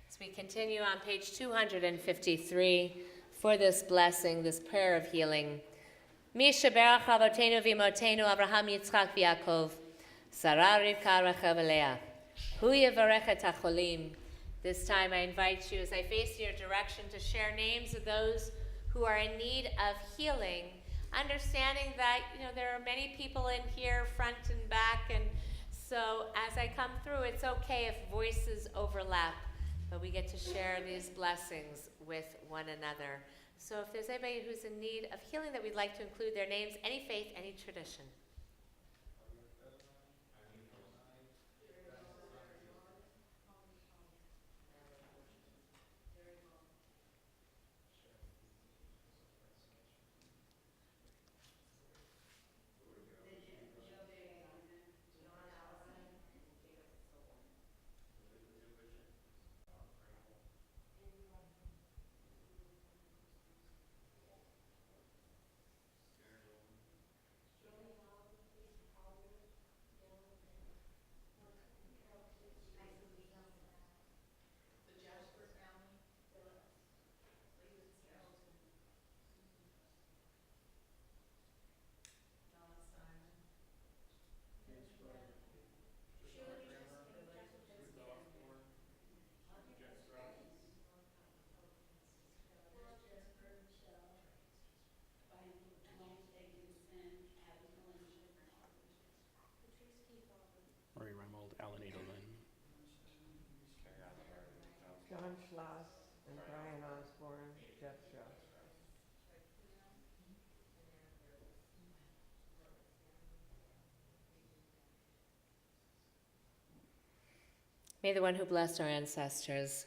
As we continue on page 253 for this blessing, this prayer of healing. Mi sheberach avotenu v'imotenu Avraham, Yitzchak v'Yaakov, Sarah, Rivka, Rachel, Leah. Hu yevarech et hacholim. This time I invite you, as I face your direction, to share names of those who are in need of healing, understanding that there are many people in here, front and back, and so as I come through, it's okay if voices overlap, but we get to share these blessings with one another. So if there's anybody who's in need of healing that we'd like to include their names, any faith, any tradition. John Schloss, and Brian Osborne, Jeff Shaw. May the one who blessed our ancestors,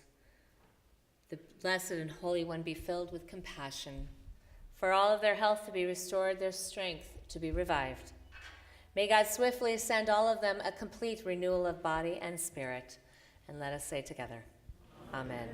the Blessed and Holy One, be filled with compassion, for all of their health to be restored, their strength to be revived. May God swiftly send all of them a complete renewal of body and spirit. And let us say together, Amen.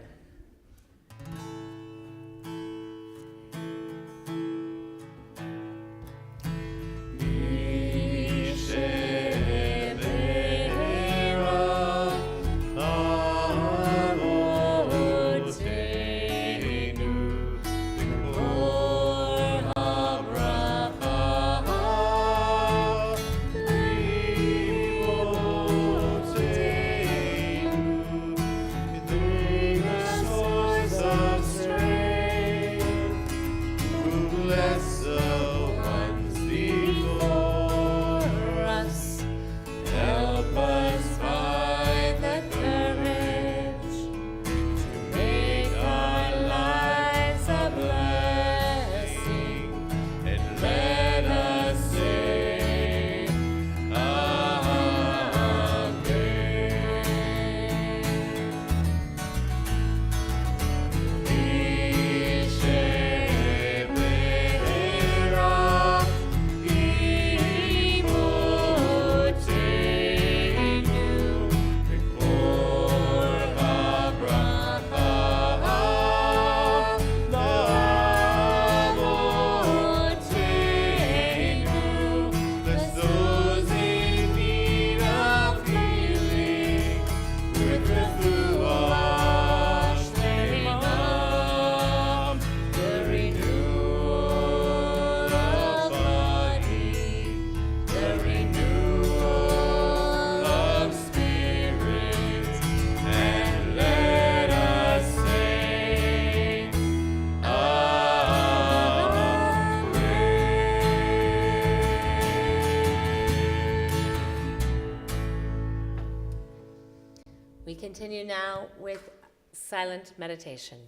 We continue now with silent meditation.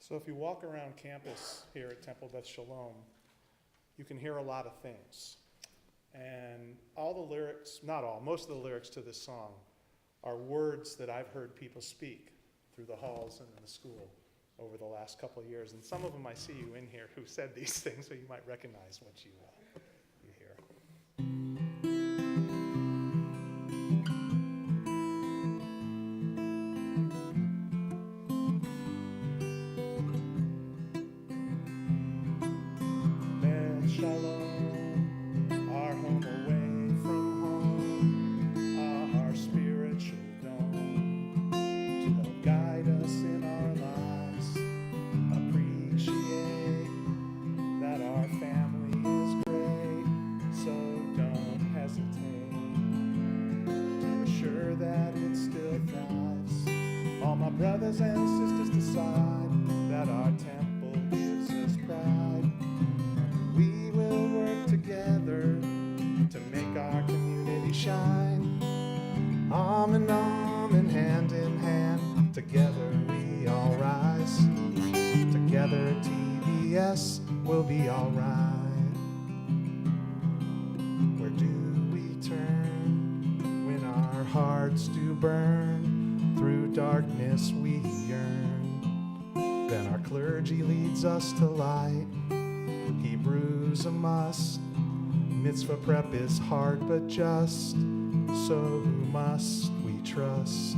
So if you walk around campus here at Temple Beth Shalom, you can hear a lot of things. And all the lyrics, not all, most of the lyrics to this song are words that I've heard people speak through the halls and in the school over the last couple of years. And some of them I see you in here who said these things, so you might recognize what you hear. Shalom, our home away from home, our spiritual dome, to help guide us in our lives. Appreciate that our family is great, so don't hesitate to assure that it still thrives. All my brothers and sisters decide that our temple gives us pride. We will work together to make our community shine. Arm in arm and hand in hand, together we all rise. Together TBS will be alright. Where do we turn when our hearts do burn? Through darkness we yearn. Then our clergy leads us to light. Hebrew's a must. Mitzvah prep is hard but just. So who must we trust?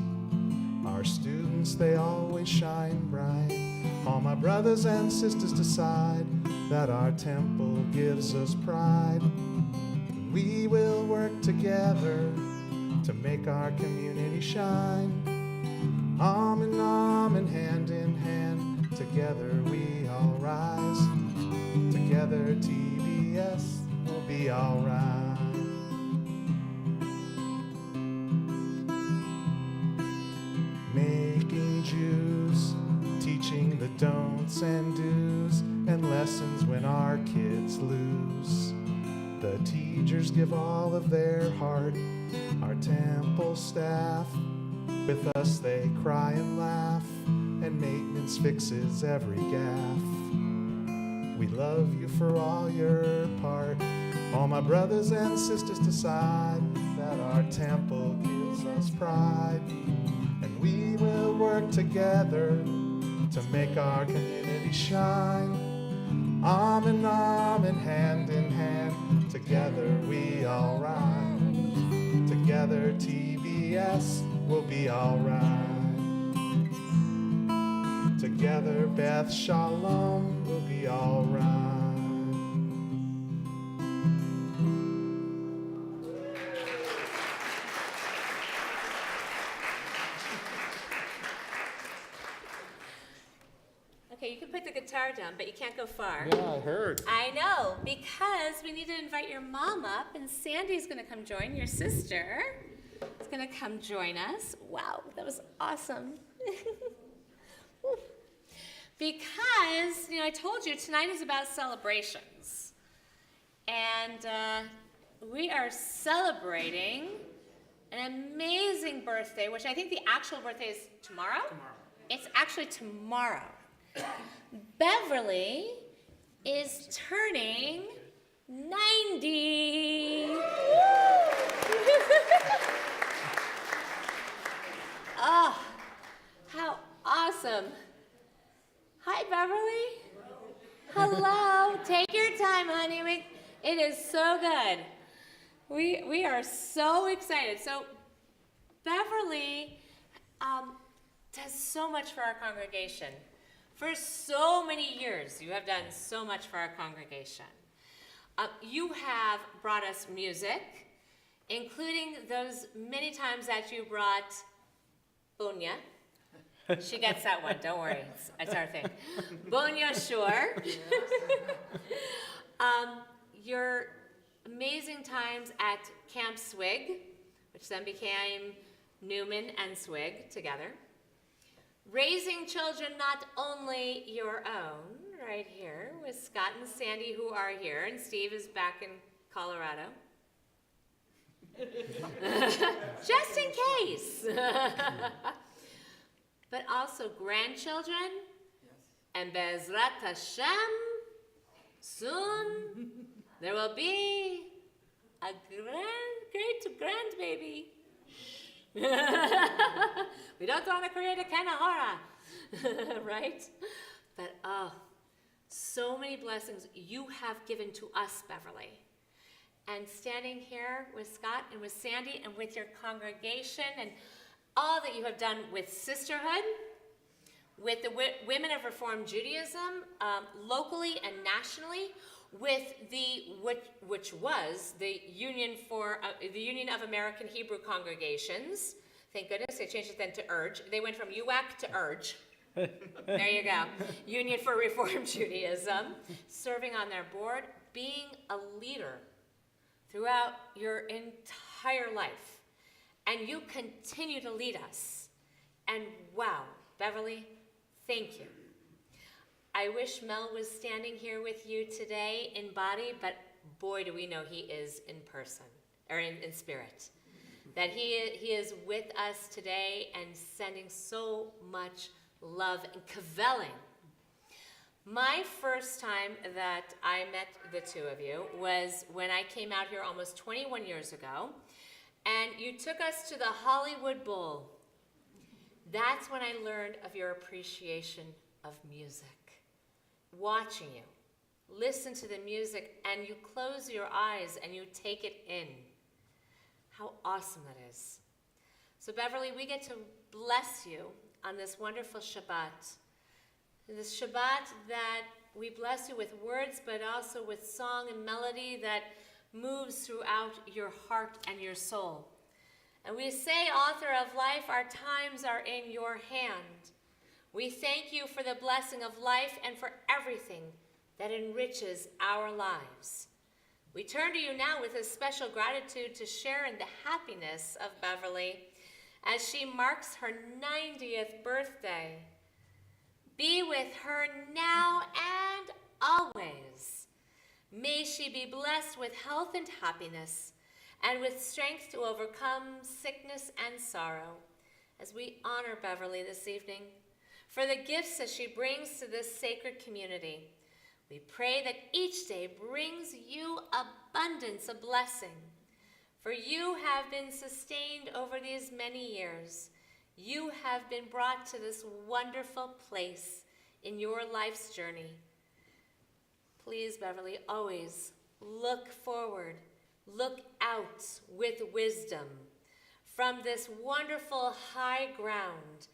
Our students, they always shine bright. All my brothers and sisters decide that our temple gives us pride. We will work together to make our community shine. Arm in hand in hand, together we all rise. Together TBS will be alright. Making Jews, teaching the don'ts and do's, and lessons when our kids lose. The teachers give all of their heart, our temple staff. With us they cry and laugh, and maintenance fixes every gaffe. We love you for all your part. All my brothers and sisters decide that our temple gives us pride. And we will work together to make our community shine. Arm in hand in hand, together we all ride. Together TBS will be alright. Together Beth Shalom will be alright. Okay, you can put the guitar down, but you can't go far. Yeah, I heard. I know, because we need to invite your mom up, and Sandy's gonna come join, your sister. Is gonna come join us. Wow, that was awesome. Because, I told you, tonight is about celebrations. And we are celebrating an amazing birthday, which I think the actual birthday is tomorrow? Tomorrow. It's actually tomorrow. Beverly is turning 90. Oh, how awesome. Hi, Beverly. Hello. Take your time, honey. It is so good. We are so excited. So Beverly does so much for our congregation. For so many years, you have done so much for our congregation. You have brought us music, including those many times that you brought Bonya. She gets that one, don't worry, it's our thing. Bonya Shore. Your amazing times at Camp Swig, which then became Newman and Swig together. Raising children, not only your own, right here, with Scott and Sandy, who are here, and Steve is back in Colorado. Just in case. But also grandchildren, and Bezrat Hashem, soon there will be a great grandbaby. We don't want to create a Kanahara, right? But so many blessings you have given to us, Beverly. And standing here with Scott and with Sandy and with your congregation and all that you have done with sisterhood, with the Women of Reformed Judaism, locally and nationally, with which was the Union of American Hebrew Congregations. Thank goodness they changed it then to URG. They went from UAC to URG. There you go. Union for Reformed Judaism, serving on their board, being a leader throughout your entire life. And you continue to lead us. And wow, Beverly, thank you. I wish Mel was standing here with you today in body, but boy, do we know he is in person, or in spirit. That he is with us today and sending so much love and cavelling. My first time that I met the two of you was when I came out here almost 21 years ago, and you took us to the Hollywood Bowl. That's when I learned of your appreciation of music. Watching you, listen to the music, and you close your eyes and you take it in. How awesome that is. So Beverly, we get to bless you on this wonderful Shabbat, This Shabbat that we bless you with words, but also with song and melody that moves throughout your heart and your soul. And we say, Author of life, our times are in your hand. We thank you for the blessing of life and for everything that enriches our lives. We turn to you now with a special gratitude to share in the happiness of Beverly as she marks her 90th birthday. Be with her now and always. May she be blessed with health and happiness and with strength to overcome sickness and sorrow as we honor Beverly this evening for the gifts that she brings to this sacred community. We pray that each day brings you abundance of blessing. For you have been sustained over these many years. You have been brought to this wonderful place in your life's journey. Please, Beverly, always look forward, look out with wisdom from this wonderful high ground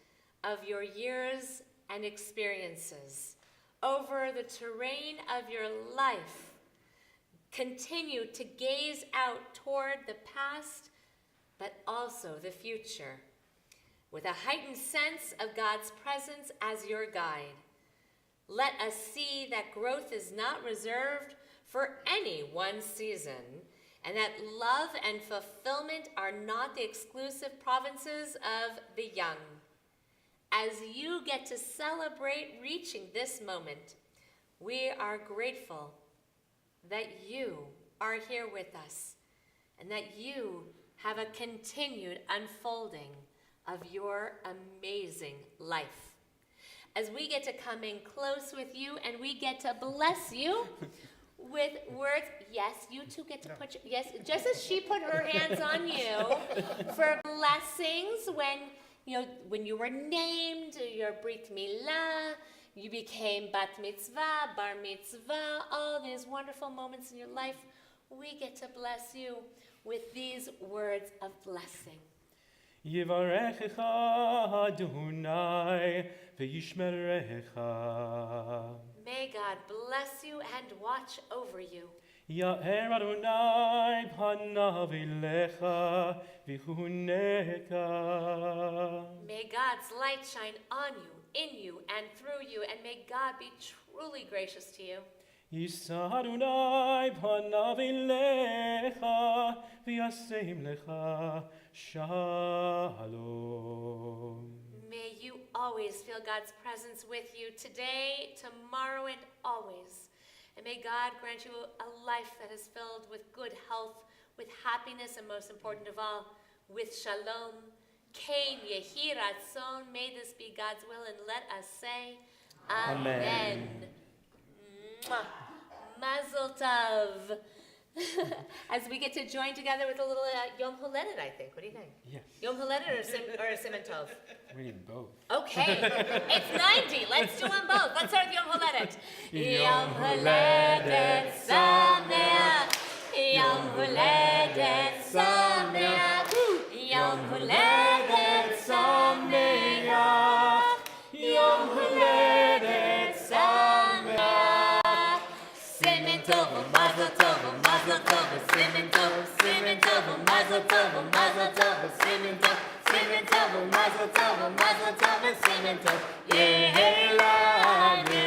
of your years and experiences over the terrain of your life. Continue to gaze out toward the past, but also the future, with a heightened sense of God's presence as your guide. Let us see that growth is not reserved for any one season, and that love and fulfillment are not the exclusive provinces of the young. As you get to celebrate reaching this moment, we are grateful that you are here with us and that you have a continued unfolding of your amazing life. As we get to come in close with you and we get to bless you with words, yes, you two get to put, yes, just as she put her hands on you for blessings when you were named, your Brit Milah, you became Bat Mitzvah, Bar Mitzvah, all these wonderful moments in your life, we get to bless you with these words of blessing. Yivarechecha Adonai v'yishmerecha. May God bless you and watch over you. Ya'er Adonai panav elecha v'chuneka. May God's light shine on you, in you, and through you, and may God be truly gracious to you. Yisa Adonai panav elecha v'yaseim lecha shalom. May you always feel God's presence with you today, tomorrow, and always. And may God grant you a life that is filled with good health, with happiness, and most important of all, with shalom. Kain yehi ratzon. May this be God's will, and let us say, Amen. Mazel tov. As we get to join together with a little Yom Holedet, I think. What do you think? Yes. Yom Holedet or Siman Tov? We need both. Okay. It's 90. Let's do them both. Let's start with Yom Holedet. Yom Holedet Sameach. Yom Holedet Sameach. Yom Holedet Sameach. Yom Holedet Sameach. Siman Tov, Mazel Tov, Mazel Tov, Siman Tov, Siman Tov, Mazel Tov, Mazel Tov, Siman Tov, Siman Tov, Mazel Tov, Mazel Tov, Siman Tov. Yehelanu,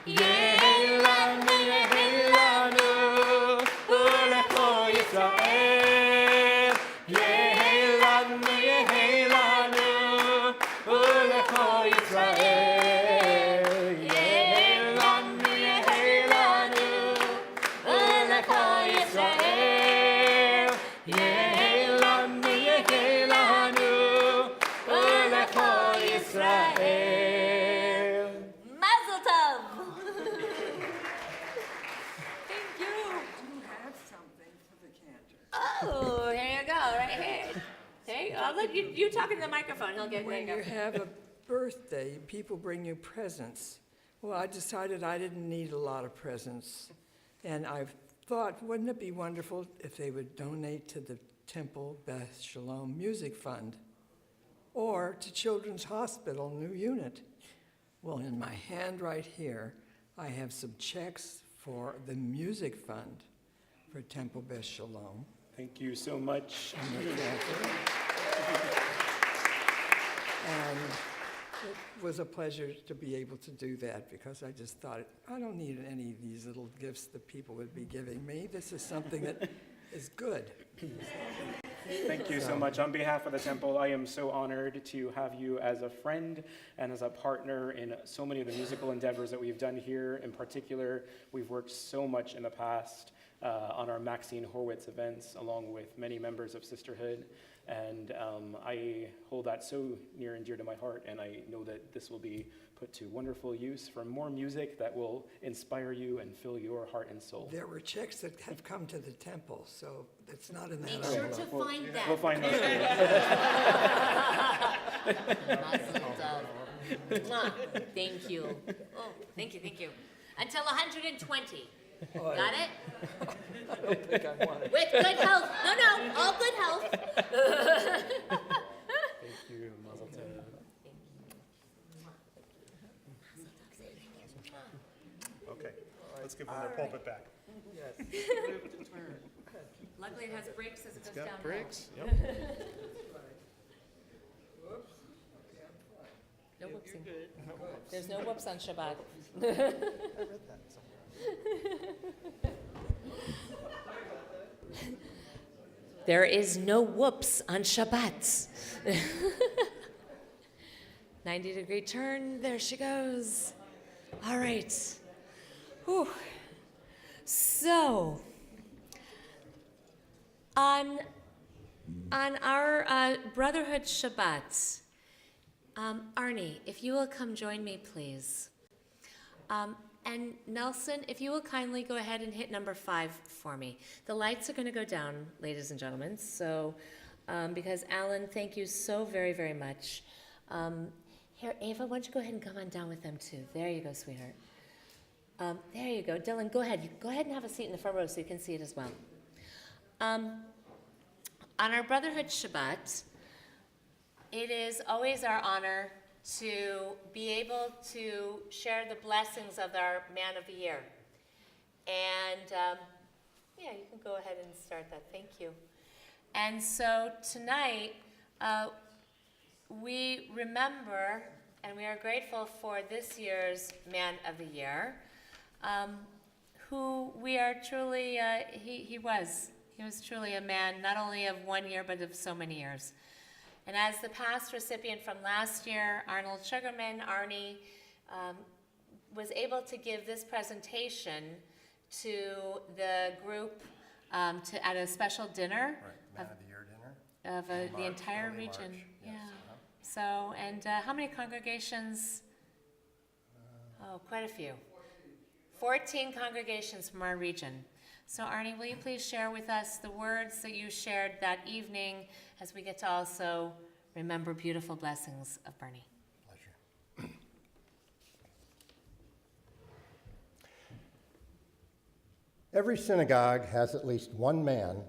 Yehelanu, Yehelanu, Ulecho Yisrael. Yehelanu, Yehelanu, Ulecho Yisrael. Yehelanu, Yehelanu, Ulecho Yisrael. Yehelanu, Yehelanu, Ulecho Yisrael. Mazel tov. Thank you. You have something for the cantor. Oh, here you go, right here. There you go. I'll let you talk into the microphone. He'll get When there. you have a birthday, people bring you presents. Well, I decided I didn't need a lot of presents. And I thought, wouldn't it be wonderful if they would donate to the Temple Beth Shalom Music Fund or to Children's Hospital New Unit? Well, in my hand right here, I have some checks for the music fund for Temple Beth Shalom. Thank you so much. And it was a pleasure to be able to do that because I just thought, I don't need any of these little gifts that people would be giving me. This is something that is good. Thank you so much. On behalf of the temple, I am so honored to have you as a friend and as a partner in so many of the musical endeavors that we've done here. In particular, we've worked so much in the past on our Maxine Horwitz events, along with many members of Sisterhood. And I hold that so near and dear to my heart, and I know that this will be put to wonderful use for more music that will inspire you and fill your heart and soul. There were checks that have come to the temple, so it's not in that Make sure envelope. to find that. We'll find those. Mwah. Thank you. Oh, thank you, thank you. Until 120. Got it? I don't think I want it. With good health. No, all good health. Thank you, Mazel Tov. Okay, let's give them their pulpit back. Yes. Luckily, it has brakes as it goes down. Brakes, yep. No whoopsing. There's no whoops on Shabbat. There is no whoops on Shabbat. 90-degree turn, there she goes. All right. Whew. So, on our Brotherhood Shabbat, Arnie, if you will come join me, please. And Nelson, if you will kindly go ahead and hit number 5 for me. The lights are going to go down, ladies and gentlemen. So, because Alan, thank you so very, very much. Here, Ava, why don't you go ahead and come on down with them too? There you go, sweetheart. There you go. Dylan, go ahead. Go ahead and have a seat in the front row so you can see it as well. On our Brotherhood Shabbat, it is always our honor to be able to share the blessings of our Man of the Year. And yeah, you can go ahead and start that. Thank you. And so tonight, we remember and we are grateful for this year's Man of the Year, who we are truly, he was truly a man not only of 1 year, but of so many years. And as the past recipient from last year, Arnold Sugarman, Arnie, was able to give this presentation to the group at a special dinner. Right, Man of the Year dinner. Of the entire region. March, Yeah. yes. So, and how many congregations? Oh, quite a few. 14 congregations from our region. So Arnie, will you please share with us the words that you shared that evening as we get to also remember beautiful blessings of Bernie? Pleasure. Every synagogue has at least one man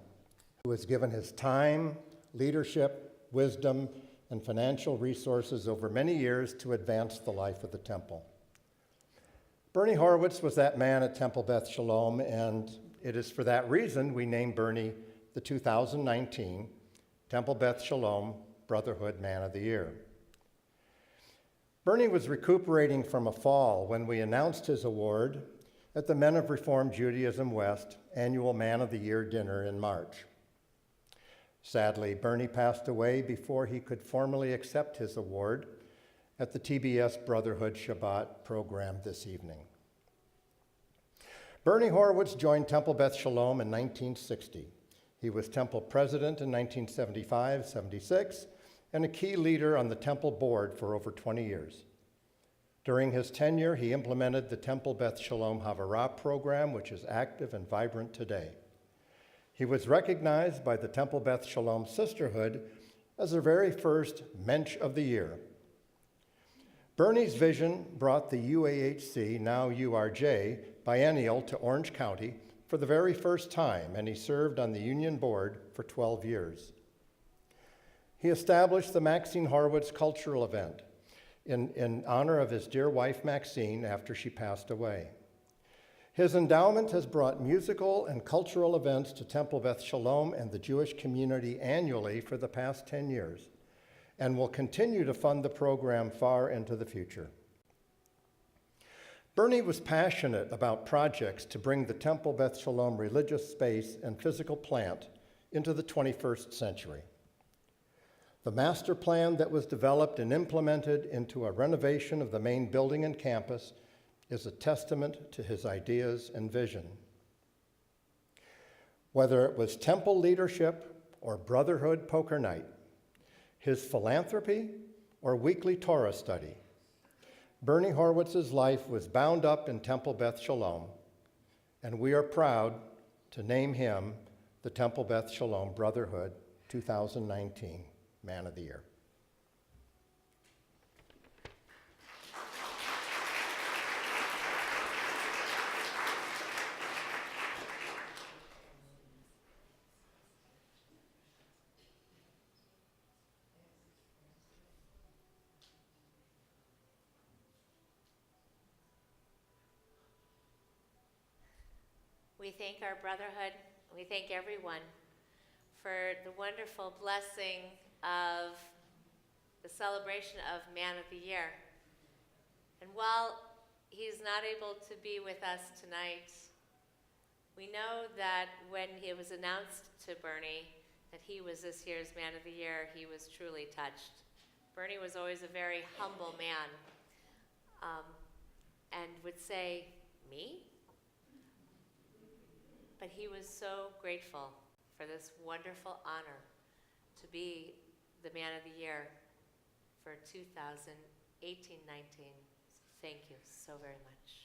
who has given his time, leadership, wisdom, and financial resources over many years to advance the life of the temple. Bernie Horwitz was that man at Temple Beth Shalom, and it is for that reason we named Bernie the 2019 Temple Beth Shalom Brotherhood Man of the Year. Bernie was recuperating from a fall when we announced his award at the Men of Reformed Judaism West annual Man of the Year dinner in March. Sadly, Bernie passed away before he could formally accept his award at the TBS Brotherhood Shabbat program this evening. Bernie Horwitz joined Temple Beth Shalom in 1960. He was temple president in 1975-76 and a key leader on the temple board for over 20 years. During his tenure, he implemented the Temple Beth Shalom Havarah program, which is active and vibrant today. He was recognized by the Temple Beth Shalom Sisterhood as their very first Mensch of the Year. Bernie's vision brought the UAHC, now URJ, biennial to Orange County for the very first time, and he served on the union board for 12 years. He established the Maxine Horwitz Cultural Event, in honor of his dear wife Maxine after she passed away. His endowment has brought musical and cultural events to Temple Beth Shalom and the Jewish community annually for the past 10 years, and will continue to fund the program far into the future. Bernie was passionate about projects to bring the Temple Beth Shalom religious space and physical plant into the 21st century. The master plan that was developed and implemented into a renovation of the main building and campus is a testament to his ideas and vision. Whether it was temple leadership or brotherhood poker night, his philanthropy or weekly Torah study, Bernie Horwitz's life was bound up in Temple Beth Shalom, and we are proud to name him the Temple Beth Shalom Brotherhood 2019 Man of the Year. We thank our brotherhood, we thank everyone for the wonderful blessing of the celebration of Man of the Year. And while he's not able to be with us tonight, we know that when it was announced to Bernie that he was this year's Man of the Year, he was truly touched. Bernie was always a very humble man, and would say, "Me?" But he was so grateful for this wonderful honor to be the Man of the Year for 2018-19. So thank you so very much.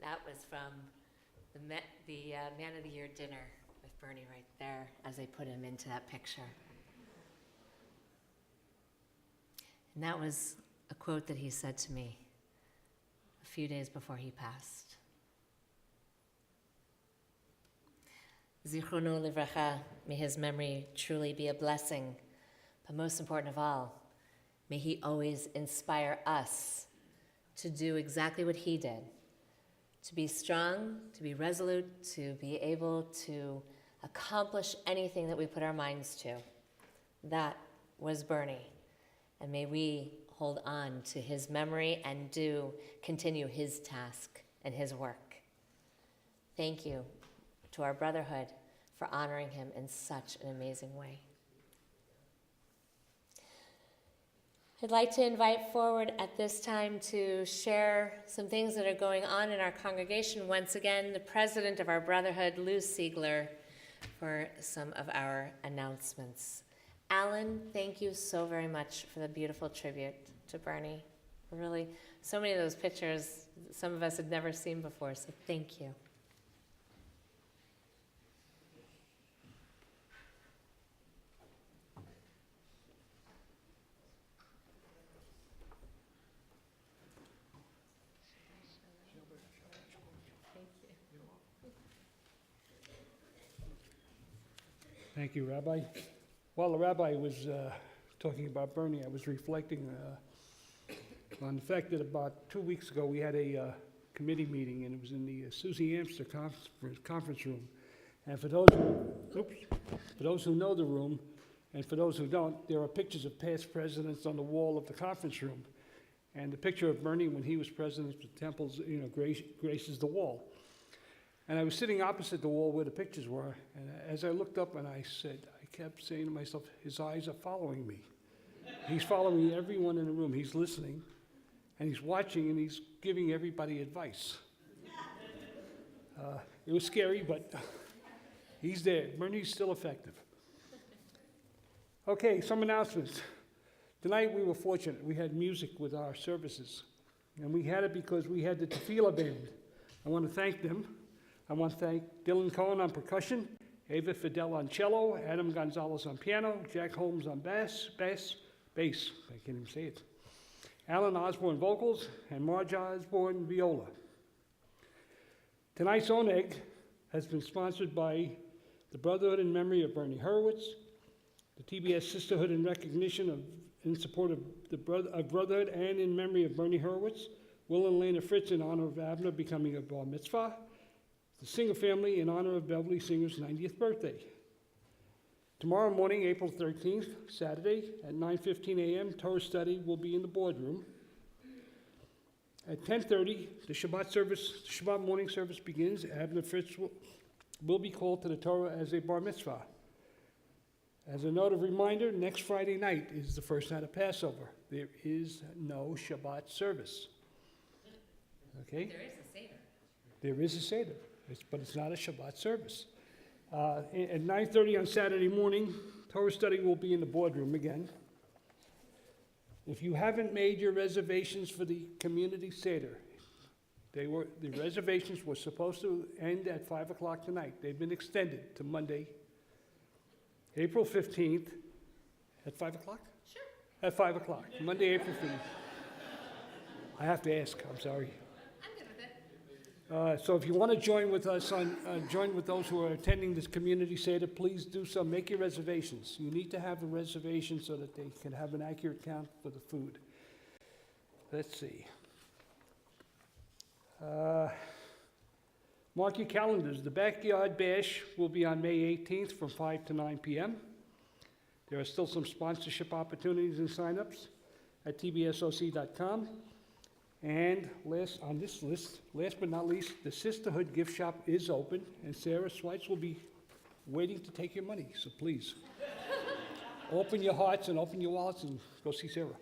That was from the Man of the Year dinner with Bernie right there as they put him into that picture. And that was a quote that he said to me a few days before he passed. Zichrono livracha, may his memory truly be a blessing, but most important of all, may he always inspire us to do exactly what he did. To be strong, to be resolute, to be able to accomplish anything that we put our minds to. That was Bernie. And may we hold on to his memory and continue his task and his work. Thank you to our brotherhood for honoring him in such an amazing way. I'd like to invite forward at this time to share some things that are going on in our congregation. Once again, the president of our brotherhood, Lou Siegler, for some of our announcements. Alan, thank you so very much for the beautiful tribute to Bernie. Really, so many of those pictures, some of us had never seen before, so thank you. Thank you, Rabbi. While the rabbi was talking about Bernie, I was reflecting on the fact that about 2 weeks ago we had a committee meeting, and it was in the Susie Amster conference room. And for those who know the room, and for those who don't, there are pictures of past presidents on the wall of the conference room. And the picture of Bernie when he was president of the temples, graces the wall. And I was sitting opposite the wall where the pictures were, and as I looked up and I kept saying to myself, his eyes are following me. He's following everyone in the room. He's listening, and he's watching, and he's giving everybody advice. It was scary, but he's there. Bernie's still effective. Okay, some announcements. Tonight, we were fortunate. We had music with our services. And we had it because we had the Tefillah Band. I want to thank them. I want to thank Dylan Cohen on percussion, Ava Fidel on cello, Adam Gonzalez on piano, Jack Holmes on bass, I can't even say it, Alan Osborne vocals, and Marge Osborne viola. Tonight's Oneg has been sponsored by the Brotherhood in memory of Bernie Hurwitz, the TBS Sisterhood in recognition of, in support of the Brotherhood and in memory of Bernie Hurwitz, Will and Lena Fritz in honor of Abner becoming a bar mitzvah, the Singer family in honor of Beverly Singer's 90th birthday. Tomorrow morning, April 13th, Saturday, at 9:15 a.m., Torah study will be in the boardroom. At 10:30, the Shabbat morning service begins. Abner Fritz will be called to the Torah as a bar mitzvah. As a note of reminder, next Friday night is the first night of Passover. There is no Shabbat service. Okay? There is a Seder. There is a Seder, but it's not a Shabbat service. At 9:30 on Saturday morning, Torah study will be in the boardroom again. If you haven't made your reservations for the community Seder, the reservations were supposed to end at 5 o'clock tonight. They've been extended to Monday, April 15th, at 5 o'clock? Sure. At 5 o'clock, Monday, April 15th. I have to ask, I'm sorry. I'm good with it. So if you want to join with us join with those who are attending this community Seder, please do so. Make your reservations. You need to have a reservation so that they can have an accurate count for the food. Let's see. Mark your calendars. The Backyard Bash will be on May 18th from 5 to 9 p.m. There are still some sponsorship opportunities and signups at tbsoc.com. And last on this list, last but not least, the Sisterhood gift shop is open, and Sarah Sweitz will be waiting to take your money. So please, open your hearts and open your wallets and go see Sarah.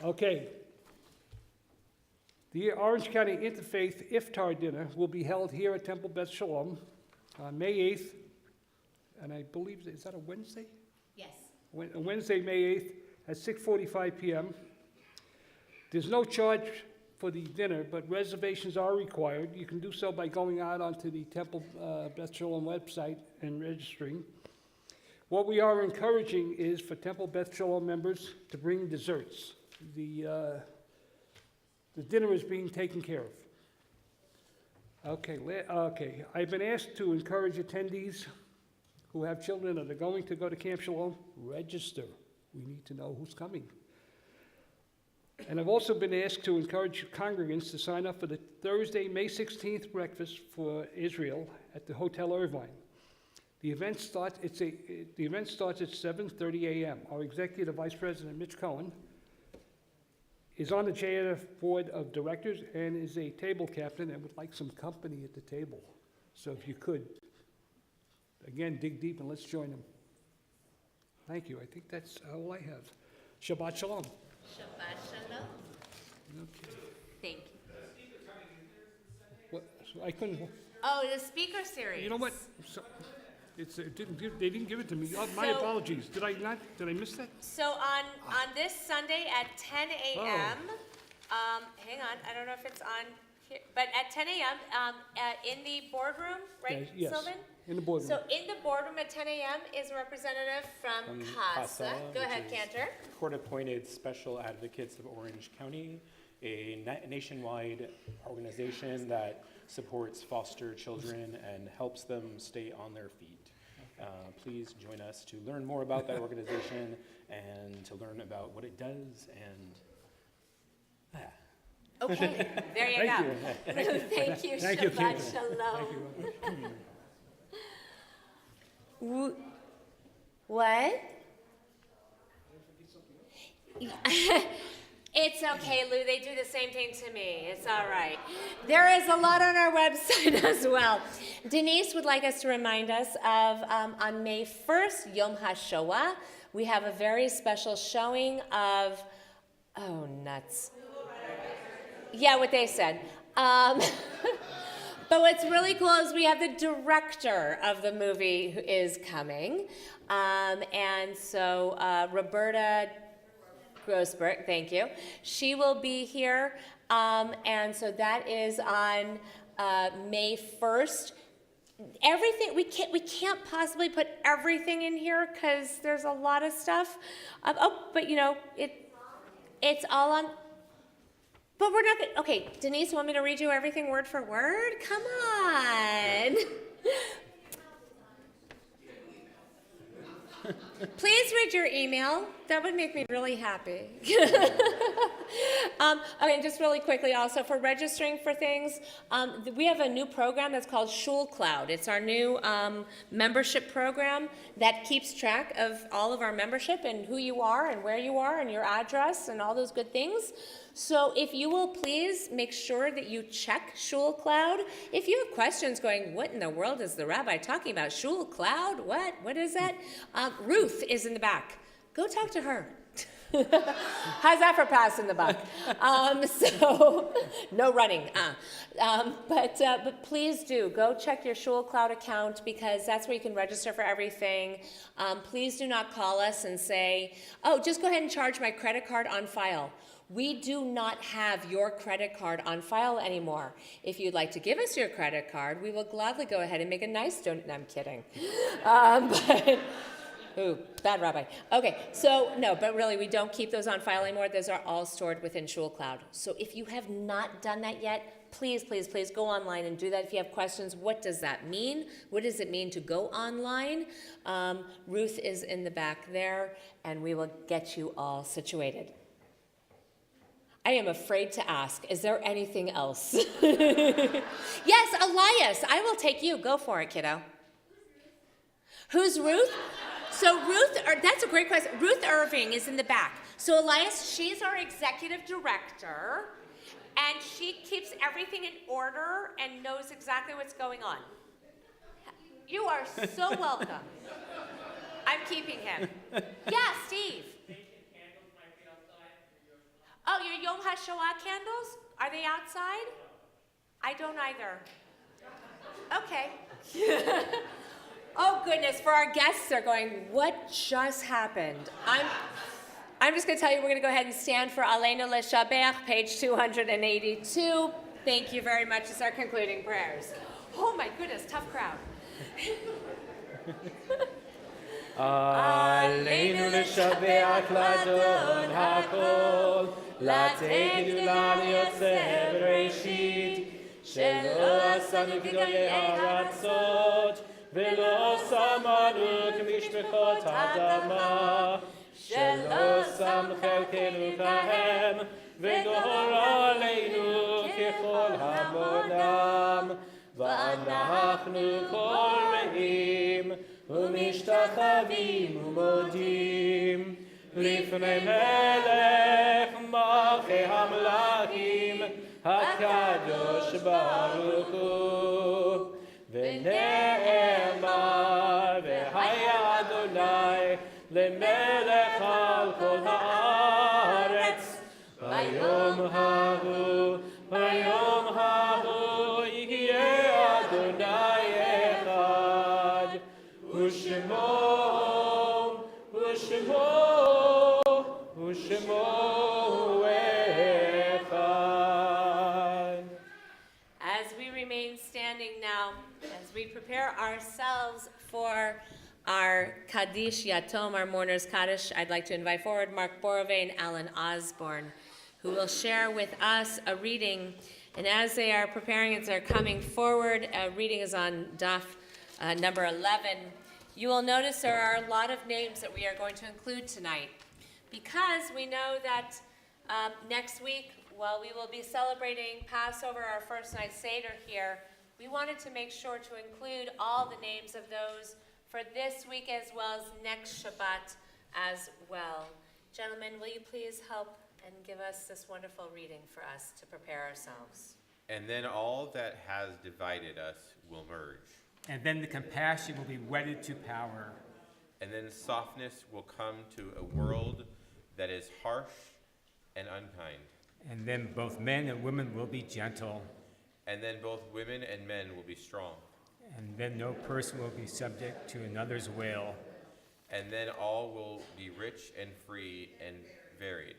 Okay. The Orange County Interfaith Iftar Dinner will be held here at Temple Beth Shalom on May 8th, and I believe, is that a Wednesday? Yes. Wednesday, May 8th at 6:45 p.m. There's no charge for the dinner, but reservations are required. You can do so by going out onto the Temple Beth Shalom website and registering. What we are encouraging is for Temple Beth Shalom members to bring desserts. The dinner is being taken care of. Okay. I've been asked to encourage attendees who have children that are going to go to Camp Shalom, register. We need to know who's coming. And I've also been asked to encourage congregants to sign up for the Thursday, May 16th breakfast for Israel at the Hotel Irvine. The event starts at 7:30 a.m. Our Executive Vice President, Mitch Cohen, is on the JNF Board of Directors and is a table captain and would like some company at the table. So if you could, again, dig deep and let's join him. Thank you. I think that's all I have. Shabbat Shalom. Shabbat Shalom. Okay. Thank you. What, so I couldn't, Oh, the speaker series. you know what? So, they didn't give it to me. Oh, my So- apologies. Did I miss that? So on this Sunday at 10 a.m., hang on, I don't know if it's on here, but at 10 a.m. In the boardroom, right, Yes, Sylvan? in the boardroom. So in the boardroom at 10 a.m. is a representative from CASA. Go which ahead, is Cantor. Court-appointed Special Advocates of Orange County, a nationwide organization that supports foster children and helps them stay on their feet. Please join us to learn more about that organization and to learn about what it does and Okay, there you Thank go. you. Thank you, Thank you, Shabbat Cantor. Shalom. Thank you. What? It's okay, Lou. They do the same thing to me. It's all right. There is a lot on our website as well. Denise would like us to remind us of on May 1st, Yom HaShoah, we have a very special showing of, oh, nuts. Yeah, what they said. But what's really cool is we have the director of the movie who is coming. And so Roberta Grossberg, thank you. She will be here, and so that is on May 1st. Everything, we can't possibly put everything in here because there's a lot of stuff. But you know, it's all on. But we're not gonna, okay, Denise, you want me to read you everything word for word? Come on. Please read your email. That would make me really happy. Okay, just really quickly also, for registering for things, we have a new program that's called Shul Cloud. It's our new membership program that keeps track of all of our membership and who you are and where you are and your address and all those good things. So if you will please make sure that you check Shul Cloud. If you have questions going, what in the world is the rabbi talking about? Shul Cloud? What is that? Ruth is in the back. Go talk to her. How's that for pass in the buck? So no running. But please do go check your Shul Cloud account because that's where you can register for everything. Please do not call us and say, oh, just go ahead and charge my credit card on file. We do not have your credit card on file anymore. If you'd like to give us your credit card, we will gladly go ahead and make a nice donation. No, I'm kidding. Ooh, bad rabbi. Okay, so no, but really we don't keep those on file anymore. Those are all stored within Shul Cloud. So if you have not done that yet, please, please, please go online and do that. If you have questions, what does that mean? What does it mean to go online? Ruth is in the back there, and we will get you all situated. I am afraid to ask, is there anything else? Yes, Elias, I will take you. Go for it, kiddo. Who's Ruth? So Ruth, that's a great question. Ruth Irving is in the back. So Elias, she's our executive director, and she keeps everything in order and knows exactly what's going on. You are so welcome. I'm keeping him. Yeah, Steve. Oh, your Yom HaShoah candles? Are they outside? I don't either. Okay. Oh goodness, for our guests, they're going, what just happened? I'm just going to tell you, we're going to go ahead and stand for Aleinu Leshabeach, page 282. Thank you very much. It's our concluding prayers. Oh my goodness, tough crowd. Aleinu Leshabeach Ladon HaKol, Lateidu Lanu Yotzer Bereshit, Shelo Asanu Gdoyei Haratzot, ולא שמנו כמשפחות האדמה, שלא שם חלקנו כהם, וגורל עלינו ככל המונם, ואנחנו קוראים ומשתחווים ומודים, לפני מלך מלכי המלכים, הקדוש ברוך הוא. ונאמר והיה אדוני למלך על כל הארץ ביום ההוא יהיה אדוני אחד ושמו אחד. As we remain standing now, as we prepare ourselves for our Kaddish Yatom, our mourner's Kaddish, I'd like to invite forward Mark Borove and Alan Osborne, who will share with us a reading. And as they are preparing, as they're coming forward, a reading is on Daf number 11. You will notice there are a lot of names that we are going to include tonight, because we know that next week, while we will be celebrating Passover, our first night Seder here, we wanted to make sure to include all the names of those for this week as well as next Shabbat as well. Gentlemen, will you please help and give us this wonderful reading for us to prepare ourselves? And then all that has divided us will merge. And then the compassion will be wedded to power. And then softness will come to a world that is harsh and unkind. And then both men and women will be gentle. And then both women and men will be strong. And then no person will be subject to another's will. And then all will be rich and free, and varied.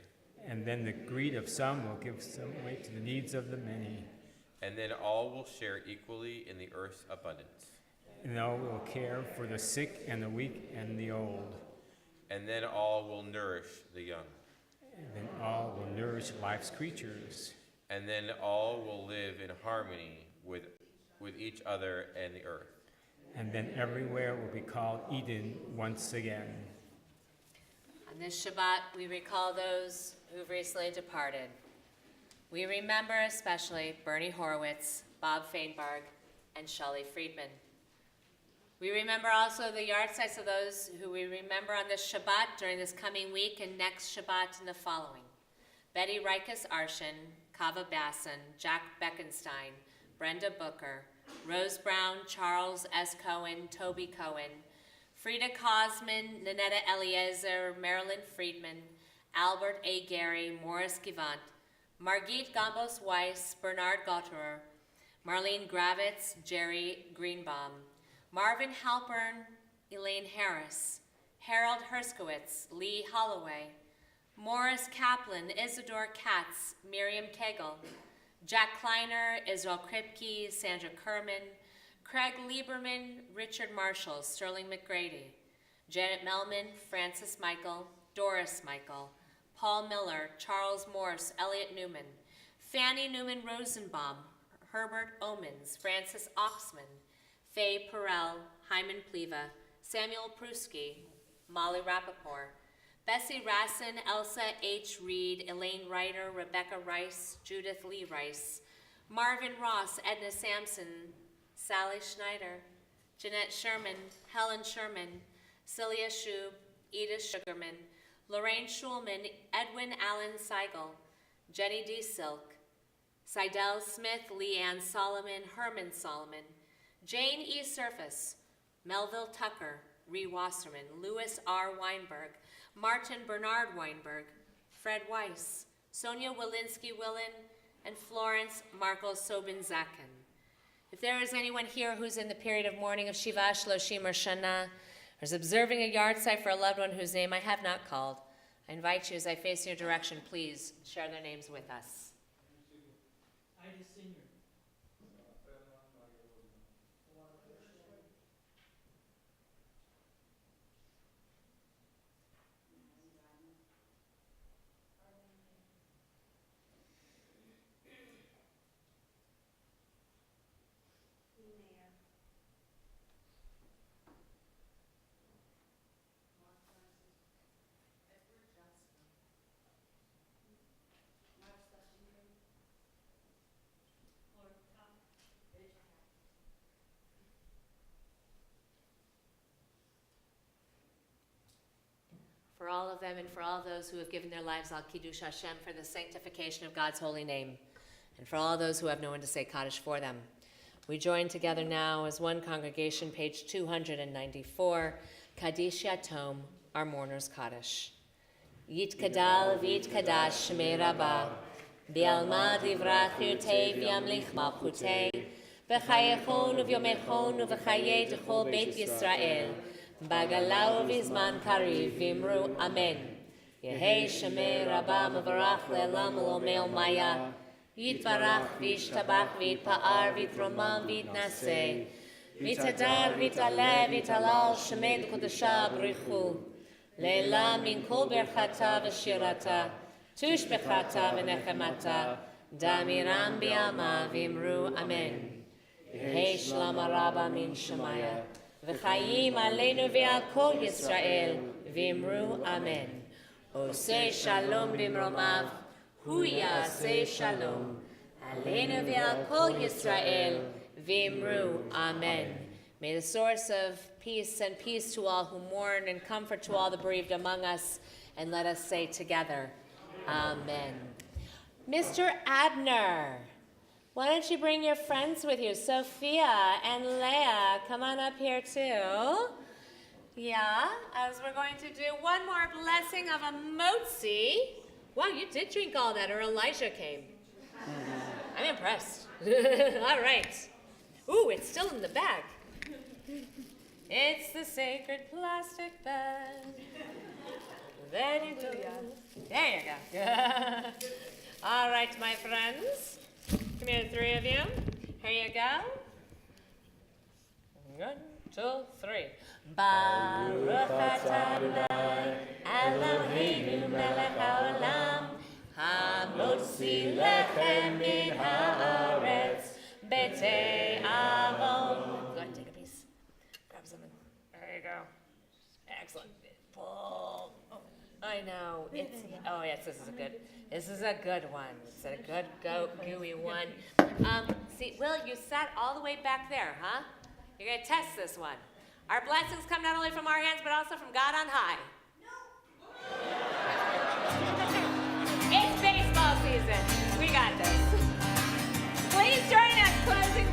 And then the greed of some will give some weight to the needs of the many. And then all will share equally in the earth's abundance. And all will care for the sick and the weak and the old. And then all will nourish the young. And then all will nourish life's creatures. And then all will live in harmony with each other and the earth. And then everywhere will be called Eden once again. On this Shabbat, we recall those who've recently departed. We remember especially Bernie Horowitz, Bob Feinberg, and Shelley Friedman. We remember also the yard sites of those who we remember on this Shabbat during this coming week and next Shabbat and the following. Betty Rikus Arshin, Kava Basson, Jack Beckenstein, Brenda Booker, Rose Brown, Charles S. Cohen, Toby Cohen, Frida Cosman, Nanetta Eliezer, Marilyn Friedman, Albert A. Gary, Morris Givant, Margit Gambos Weiss, Bernard Gotterer, Marlene Gravitz, Jerry Greenbaum, Marvin Halpern, Elaine Harris, Harold Herskowitz, Lee Holloway, Morris Kaplan, Isidore Katz, Miriam Kegel, Jack Kleiner, Israel Kripke, Sandra Kerman, Craig Lieberman, Richard Marshall, Sterling McGrady, Janet Melman, Francis Michael, Doris Michael, Paul Miller, Charles Morse, Elliot Newman, Fanny Newman Rosenbaum, Herbert Omens, Francis Oxman, Faye Perel, Hyman Pleva, Samuel Pruski, Molly Rappaport, Bessie Rassin, Elsa H. Reed, Elaine Ryder, Rebecca Rice, Judith Lee Rice, Marvin Ross, Edna Sampson, Sally Schneider, Jeanette Sherman, Helen Sherman, Celia Schub, Edith Sugarman, Lorraine Schulman, Edwin Allen Seigel, Jenny D. Silk, Seidel Smith, Leanne Solomon, Herman Solomon, Jane E. Surface, Melville Tucker, Ree Wasserman, Louis R. Weinberg, Martin Bernard Weinberg, Fred Weiss, Sonia Walensky-Willen, and Florence Marcos Sobin-Zakin. If there is anyone here who's in the period of mourning of Shiva Shloshim or Shana, or is observing a yard site for a loved one whose name I have not called, I invite you as I face your direction, please share their names with us. For all of them and for all those who have given their lives al Kiddush Hashem for the sanctification of God's holy name, and for all those who have no one to say Kaddish for them. We join together now as one congregation, page 294, Kaddish Yatom, our mourner's Kaddish. Yit Kadal v'yit Kadash Shmei Rabbah, Bi'alma divrach yutei v'yamlich malchutei, v'chayechon u'vyomechon u'v'chayei d'chol Beit Yisrael, Bagala u'vizman kariv v'imru Amen. Yehei Shmei Rabbah mevarach le'elam l'omel maya, Yitvarach v'yishtabach v'yitpa'ar v'yitromam v'yitnaseh, v'yitadar v'yitale v'yitalal Shmei d'kodesha b'richu, Le'elam min kol berchata v'shirata, tush bechata v'nechemata, damiram bi'alma v'imru Amen. Yehei Shalom Rabbah min Shemaya, v'chayim aleinu v'al kol Yisrael, v'imru Amen. Oseh shalom b'mromav, hu ya'aseh shalom, aleinu v'al kol Yisrael, v'imru Amen. May the source of peace send peace to all who mourn and comfort to all the bereaved among us, and let us say together, Amen. Mr. Abner, why don't you bring your friends with you? Sophia and Leah, come on up here too. Yeah, as we're going to do one more blessing of a motzi. Wow, you did drink all that, or Elijah came. I'm impressed. All right. Ooh, it's still in the bag. It's the sacred plastic bag Then you do. There you go. All right, my friends. Come here, the three of you. Here you go. 1, 2, 3. Baruch atah Adonai Eloheinu melech haolam hamotzi lechem min haaretz b'tei avon. Go ahead, take a piece. Grab something. There you go. Excellent. Pull. Oh, I know. It's. Oh yes, this is a good. This is a good one. It's a good, gooey one. See, Will, you sat all the way back there, huh? You're gonna test this one. Our blessings come not only from our hands, but also from God on high. No. It's baseball season. We got this. Please join us. Closing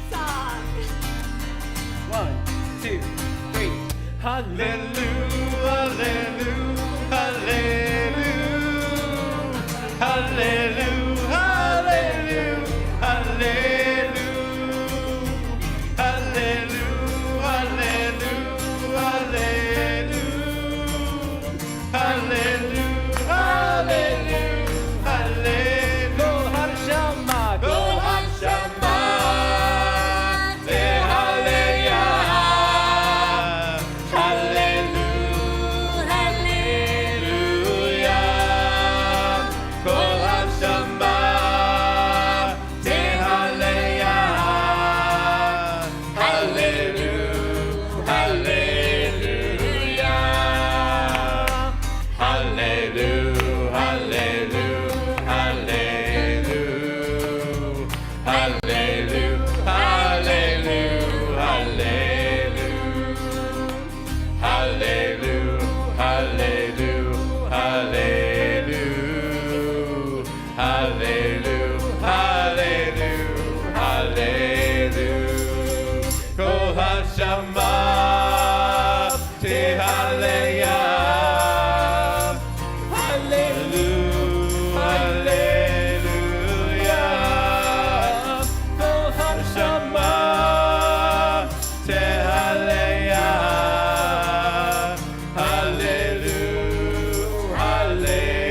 song. 1, 2, 3. Hallelujah, hallelujah, hallelujah, hallelujah, hallelujah, hallelujah, hallelujah, hallelujah, hallelujah, hallelujah, hallelujah. Kol Hashama, Kol Hashama, Hallelujah, hallelujah, hallelujah. Kol Hashama, Hallelujah, hallelujah, hallelujah. Hallelujah, hallelujah, hallelujah. Hallelujah, hallelujah, hallelujah. Hallelujah, hallelujah, hallelujah. Hallelujah, hallelujah, hallelujah. Kol Hashama, Hallelujah. Hallelujah, hallelujah. Kol Hashama, Hallelujah. Hallelujah, hallelujah.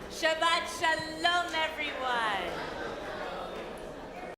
Shabbat shalom, everyone.